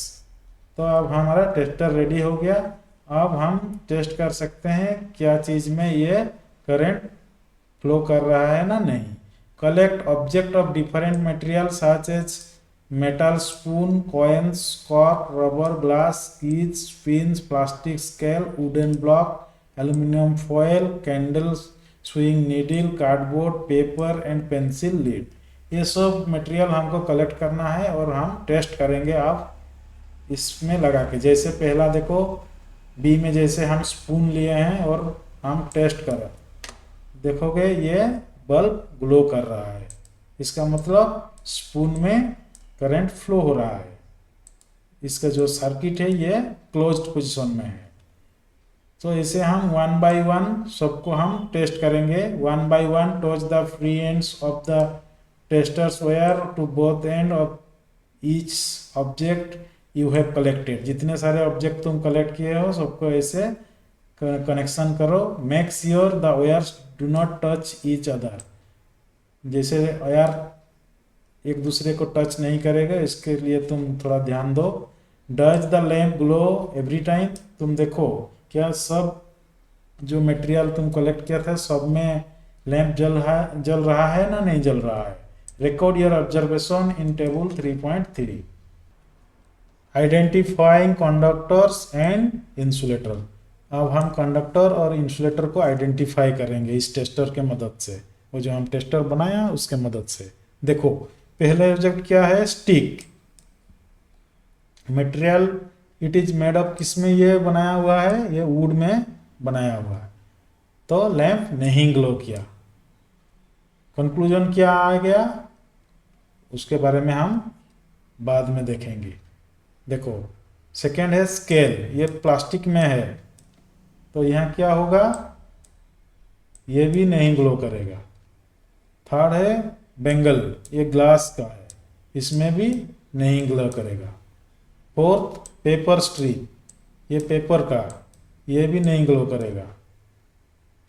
तो अब हमारा टेस्टर रेडी हो गया। अब हम टेस्ट कर सकते हैं क्या चीज़ में ये करंट फ्लो कर रहा है ना नहीं। Collect object of different material such as metal spoon, coins, cork, rubber, glass, keys, pins, plastic scale, wooden block, aluminium foil, candles, sewing needle, cardboard, paper and pencil lead. ये सब material हमको collect करना है और हम test करेंगे आप इसमें लगा के। जैसे पहला देखो बी में जैसे हम स्पून लिए हैं और हम टेस्ट करें, देखोगे ये बल्ब ग्लो कर रहा है, इसका मतलब स्पून में करंट फ्लो हो रहा है। इसका जो सर्किट है ये क्लोज्ड पोजीशन में है। तो इसे हम वन बाय वन सबको हम टेस्ट करेंगे। One by one touch the free ends of the tester's wire to both end of each object you have collected. जितने सारे ऑब्जेक्ट तुम कलेक्ट किए हो सबको ऐसे कनेक्शन करो। Make sure the wires do not touch each other. जैसे wire एक दूसरे को टच नहीं करेगा, इसके लिए तुम थोड़ा ध्यान दो। Does the lamp glow every time. तुम देखो क्या सब जो मटेरियल तुम कलेक्ट किया था सब में लैंप जल रहा है ना नहीं जल रहा है। Record your observation in table 3.3। Identifying conductors and insulator. अब हम कंडक्टर और इंसुलेटर को आइडेंटिफाई करेंगे इस टेस्टर के मदद से। वो जो हम टेस्टर बनाया उसके मदद से। देखो पहले ऑब्जेक्ट क्या है, stick. Material it is made of किसमें ये बनाया हुआ है, ये वुड में बनाया हुआ है। तो लैंप नहीं ग्लो किया। कंक्लूजन क्या आ गया उसके बारे में हम बाद में देखेंगे। देखो सेकेंड है स्केल, ये प्लास्टिक में है तो यहाँ क्या होगा, ये भी नहीं ग्लो करेगा। थर्ड है बेंगल, ये ग्लास का है, इसमें भी नहीं ग्लो करेगा। फोर्थ पेपर स्ट्रिप, ये पेपर का, ये भी नहीं ग्लो करेगा।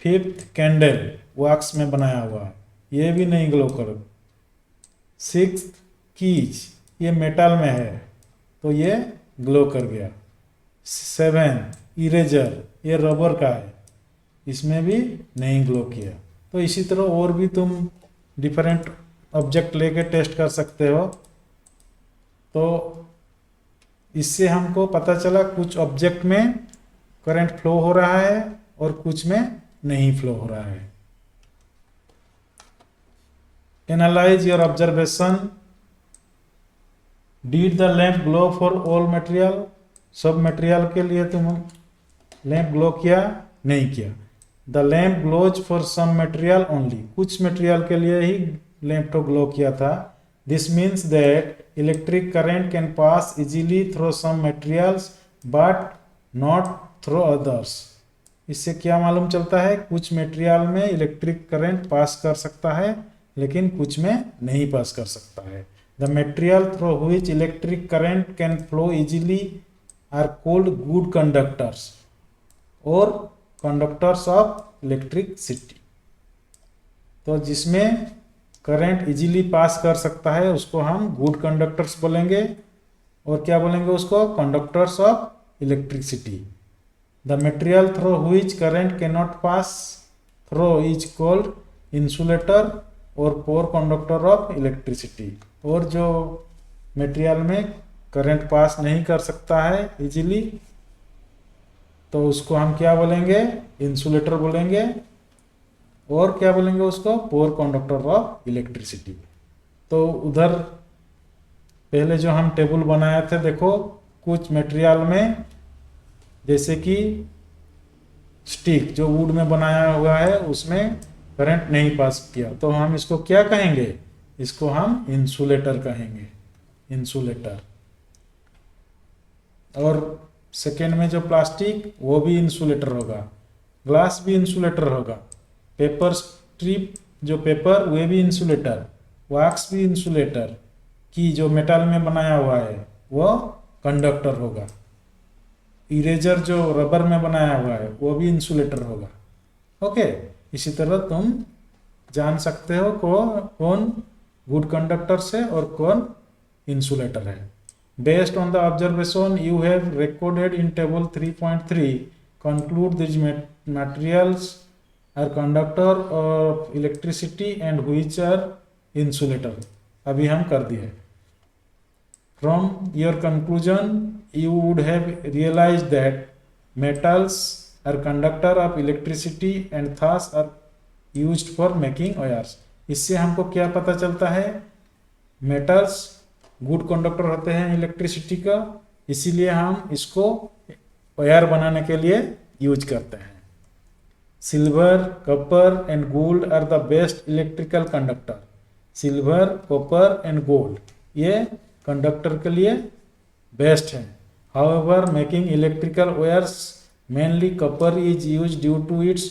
फिफ्थ कैंडल, वैक्स में बनाया हुआ है, ये भी नहीं ग्लो करेगा। सिक्स्थ कीज, ये मेटल में है तो ये ग्लो कर गया। सेवन इरेजर, ये रबर का है, इसमें भी नहीं ग्लो किया। तो इसी तरह और भी तुम डिफरेंट ऑब्जेक्ट लेके टेस्ट कर सकते हो। तो इससे हमको पता चला कुछ ऑब्जेक्ट में करंट फ्लो हो रहा है और कुछ में नहीं फ्लो हो रहा है। Analyse your observation. Did the lamp glow for all material. सब मटेरियल के लिए तुम लैंप ग्लो किया नहीं किया। The lamp glows for some material only, कुछ मटेरियल के लिए ही लैंप तो ग्लो किया था। This means that electric current can pass easily through some materials but not through others. इससे क्या मालूम चलता है, कुछ मटेरियल में इलेक्ट्रिक करंट पास कर सकता है लेकिन कुछ में नहीं पास कर सकता है। The material through which electric current can flow easily are called good conductors और कंडक्टर्स ऑफ इलेक्ट्रिसिटी। तो जिसमें करंट इजीली पास कर सकता है उसको हम गुड कंडक्टर्स बोलेंगे और क्या बोलेंगे उसको, conductors of electricity. The material through which current can not pass through is called insulator और पोर कंडक्टर ऑफ इलेक्ट्रिसिटी। और जो मटेरियल में करंट पास नहीं कर सकता है इजीली तो उसको हम क्या बोलेंगे, इंसुलेटर बोलेंगे और क्या बोलेंगे उसको, पोर कंडक्टर ऑफ इलेक्ट्रिसिटी। तो उधर पहले जो हम टेबल बनाए थे देखो, कुछ मटेरियल में जैसे कि स्टिक जो वुड में बनाया हुआ है उसमें करंट नहीं पास किया तो हम इसको क्या कहेंगे, इसको हम इंसुलेटर कहेंगे, इंसुलेटर। और सेकेंड में जो प्लास्टिक वो भी इंसुलेटर होगा, ग्लास भी इंसुलेटर होगा, पेपर स्ट्रिप जो पेपर वे भी इंसुलेटर, वैक्स भी इंसुलेटर, की जो मेटल में बनाया हुआ है वो कंडक्टर होगा, इरेजर जो रबर में बनाया हुआ है वो भी इंसुलेटर होगा। ओके, इसी तरह तुम जान सकते हो कौन गुड कंडक्टर्स है और कौन इंसुलेटर है। Based on the observation you have recorded in table 3.3, conclude these materials are conductor of electricity and which are insulator। अभी हम कर दिए। From your conclusion you would have realized that metals are conductor of electricity and thus are used for making wires. इससे हमको क्या पता चलता है, मेटल्स गुड कंडक्टर होते हैं इलेक्ट्रिसिटी का, इसीलिए हम इसको वायर बनाने के लिए यूज करते हैं। Silver, copper and gold are the best electrical conductor. Silver, copper and gold ये कंडक्टर के लिए बेस्ट है। However making electrical wires mainly copper is use due to its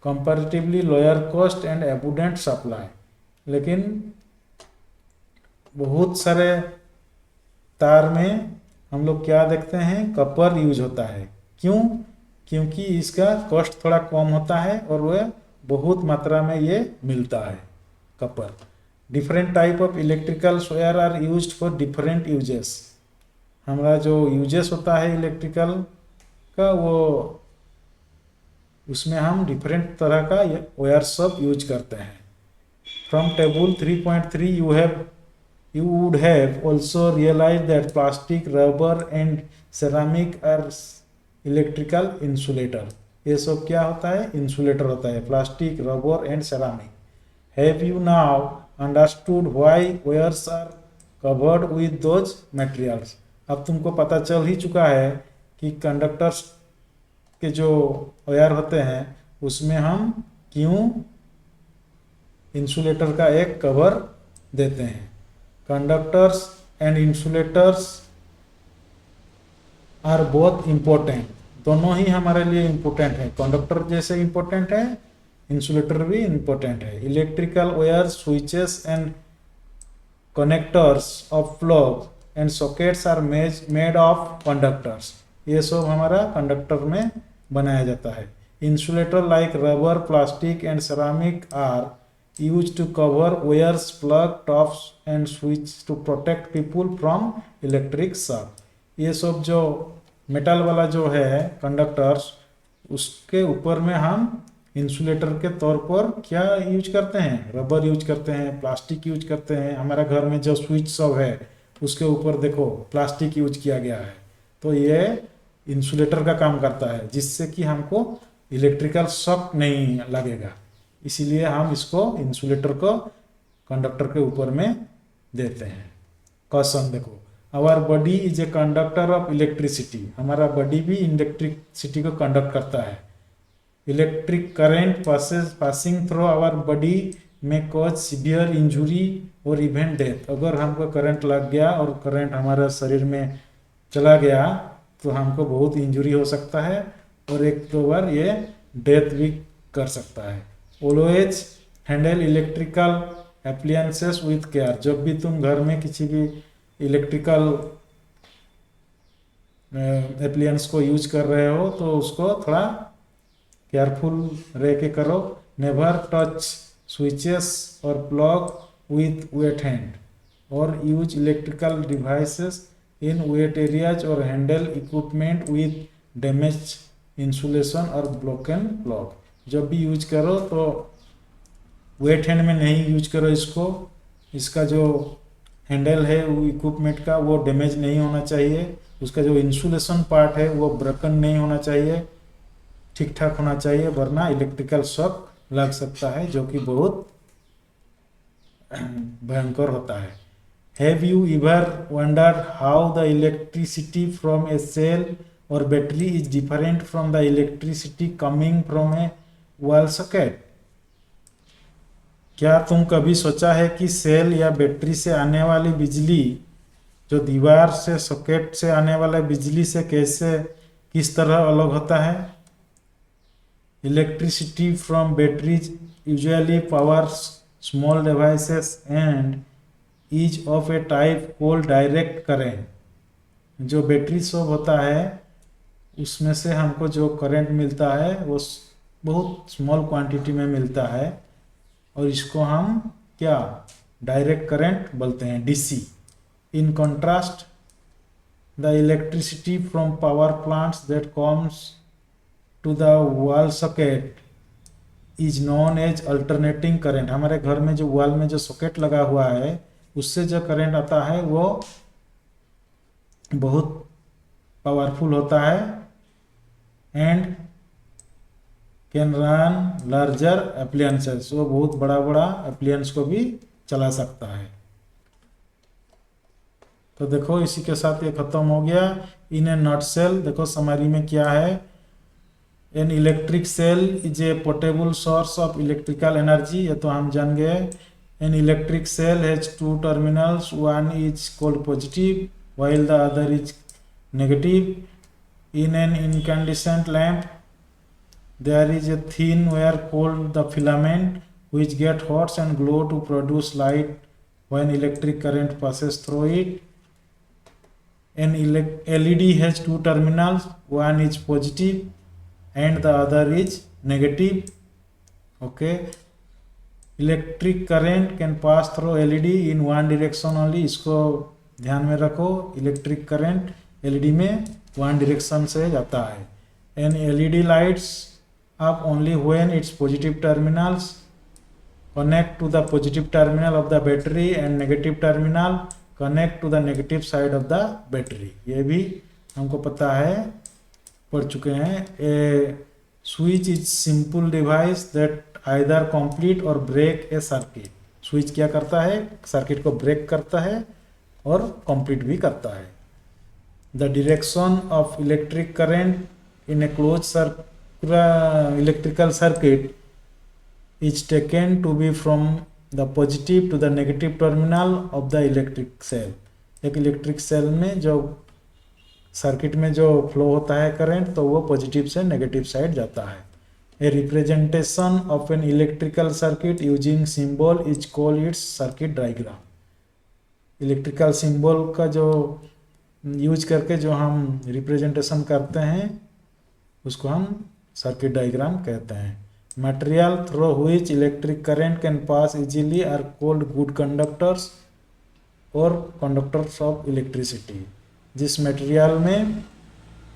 comparatively lower cost and abundant supply. लेकिन बहुत सारे तार में हम लोग क्या देखते हैं, कॉपर यूज होता है। क्यों? क्योंकि इसका कॉस्ट थोड़ा कम होता है और वह बहुत मात्रा में ये मिलता है copper. Different type of electrical wire are used for different uses. हमारा जो यूजेस होता है इलेक्ट्रिकल का, वो उसमें हम डिफरेंट तरह का वायर सब यूज करते हैं। From table 3.3 you would have also realized that plastic, rubber and ceramic are electrical insulator। ये सब क्या होता है, इंसुलेटर होता है, plastic, rubber and ceramic. Have you now understood why wires are covered with those materials. अब तुमको पता चल ही चुका है कि कंडक्टर्स के जो वायर होते हैं उसमें हम क्यों इंसुलेटर का एक कवर देते हैं। Conductors and insulators are both important. दोनों ही हमारे लिए इम्पोर्टेंट है। कंडक्टर जैसे इम्पोर्टेंट है, इंसुलेटर भी इम्पोर्टेंट है। Electrical wire, switches and connectors of plug and sockets are made of conductors. ये सब हमारा कंडक्टर में बनाया जाता है। Insulator like rubber, plastic and ceramic are used to cover wires, plug, tops and switch to protect people from electric shock। ये सब जो मेटल वाला जो है कंडक्टर्स, उसके ऊपर में हम इंसुलेटर के तौर पर क्या यूज करते हैं, रबर यूज करते हैं, प्लास्टिक यूज करते हैं। हमारा घर में जो स्विच सब है उसके ऊपर देखो प्लास्टिक यूज किया गया है, तो ये इंसुलेटर का काम करता है, जिससे कि हमको इलेक्ट्रिकल शॉक नहीं लगेगा। इसीलिए हम इसको इंसुलेटर को कंडक्टर के ऊपर में देते हैं। क्वेश्चन देखो, our body is a conductor of electricity. हमारा बॉडी भी इलेक्ट्रिसिटी को कंडक्ट करता है। Electric current passing through our body में कॉज सीवियर इंजुरी और इवन डेथ। अगर हमको करंट लग गया और करंट हमारे शरीर में चला गया तो हमको बहुत इंजुरी हो सकता है और एक दो बार ये डेथ भी कर सकता है। Always handle electrical appliances with care. जब भी तुम घर में किसी भी इलेक्ट्रिकल एप्लियंस को यूज कर रहे हो तो उसको थोड़ा केयरफुल रह के करो। नेवर टच स्विचेस और प्लग विथ वेट हैंड और use electrical devices in wet areas और handle equipment with damage insulation और ब्रोकन प्लग। जब भी यूज करो तो वेट हैंड में नहीं यूज करो इसको। इसका जो हैंडल है वो इक्विपमेंट का वो डैमेज नहीं होना चाहिए। उसका जो इंसुलेशन पार्ट है वो ब्रोकन नहीं होना चाहिए, ठीक ठाक होना चाहिए, वरना इलेक्ट्रिकल शॉक लग सकता है जो कि बहुत भयंकर होता है। Have you ever wondered how the electricity from a cell और battery is different from the electricity coming from a wall socket. क्या तुम कभी सोचा है कि सेल या बैटरी से आने वाली बिजली जो दीवार से सॉकेट से आने वाले बिजली से कैसे किस तरह अलग होता है। Electricity from batteries usually powers small devices and is of A type called direct current. जो बैटरी सब होता है उसमें से हमको जो करंट मिलता है वो बहुत स्मॉल क्वांटिटी में मिलता है और इसको हम क्या डायरेक्ट करंट बोलते हैं, DC. In contrast the electricity from power plants that comes to the wall socket is known as alternating current. हमारे घर में जो वॉल में जो सॉकेट लगा हुआ है उससे जो करंट आता है वो बहुत पावरफुल होता है and can run larger appliances, वो बहुत बड़ा बड़ा एप्लियंस को भी चला सकता है। तो देखो इसी के साथ ये खत्म हो गया। इन ए नटसेल देखो समरी में क्या है, an electric cell is a portable source of electrical energy, ये तो हम जान गए। An electric cell has two terminals, one is called positive while the other is negative. In an incandescent lamp there is a thin wire called the filament which get hot and glow to produce light when electric current passes through it. An LED has two terminals, one is positive and the other is negative. Okay, electric current can pass through LED in one direction only, इसको ध्यान में रखो, electric current LED में one direction से जाता है। An LED lights up only when its positive terminals connect to the positive terminal of the battery and negative terminal connect to the negative side of the battery, ये भी हमको पता है, पढ़ चुके हैं। A switch is simple device that either complete और break a circuit, switch क्या करता है, सर्किट को ब्रेक करता है और कंप्लीट भी करता है। The direction of electric current in a close electrical circuit is taken to be from the positive to the negative terminal of the electric cell. एक इलेक्ट्रिक सेल में जो सर्किट में जो फ्लो होता है करंट, तो वो पॉजिटिव से नेगेटिव साइड जाता है। ए representation of an electrical circuit using symbol is called its circuit diagram. Electrical symbol का जो यूज करके जो हम रिप्रेजेंटेशन करते हैं उसको हम सर्किट डायग्राम कहते हैं। Material through which electric current can pass easily are called good conductors और कंडक्टर्स ऑफ इलेक्ट्रिसिटी। जिस मटेरियल में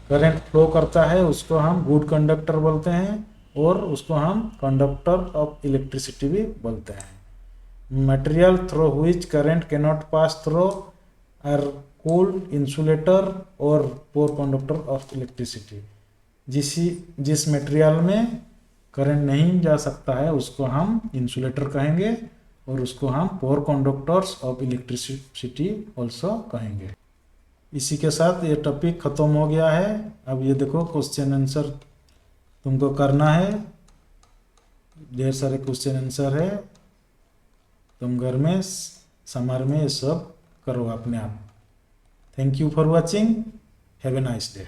करंट फ्लो करता है उसको हम गुड कंडक्टर बोलते हैं और उसको हम कंडक्टर ऑफ इलेक्ट्रिसिटी भी बोलते हैं। Material through which current cannot pass through are called insulator or poor conductor of electricity। जिस मटेरियल में करंट नहीं जा सकता है उसको हम इंसुलेटर कहेंगे और उसको हम पोर कंडक्टर्स ऑफ इलेक्ट्रिसिटी ऑल्सो कहेंगे। इसी के साथ ये टॉपिक खत्म हो गया है। अब ये देखो क्वेश्चन आंसर तुमको करना है, ढेर सारे क्वेश्चन आंसर है, तुम घर में समर में ये सब करो अपने आप। Thank you for watching, have a nice day.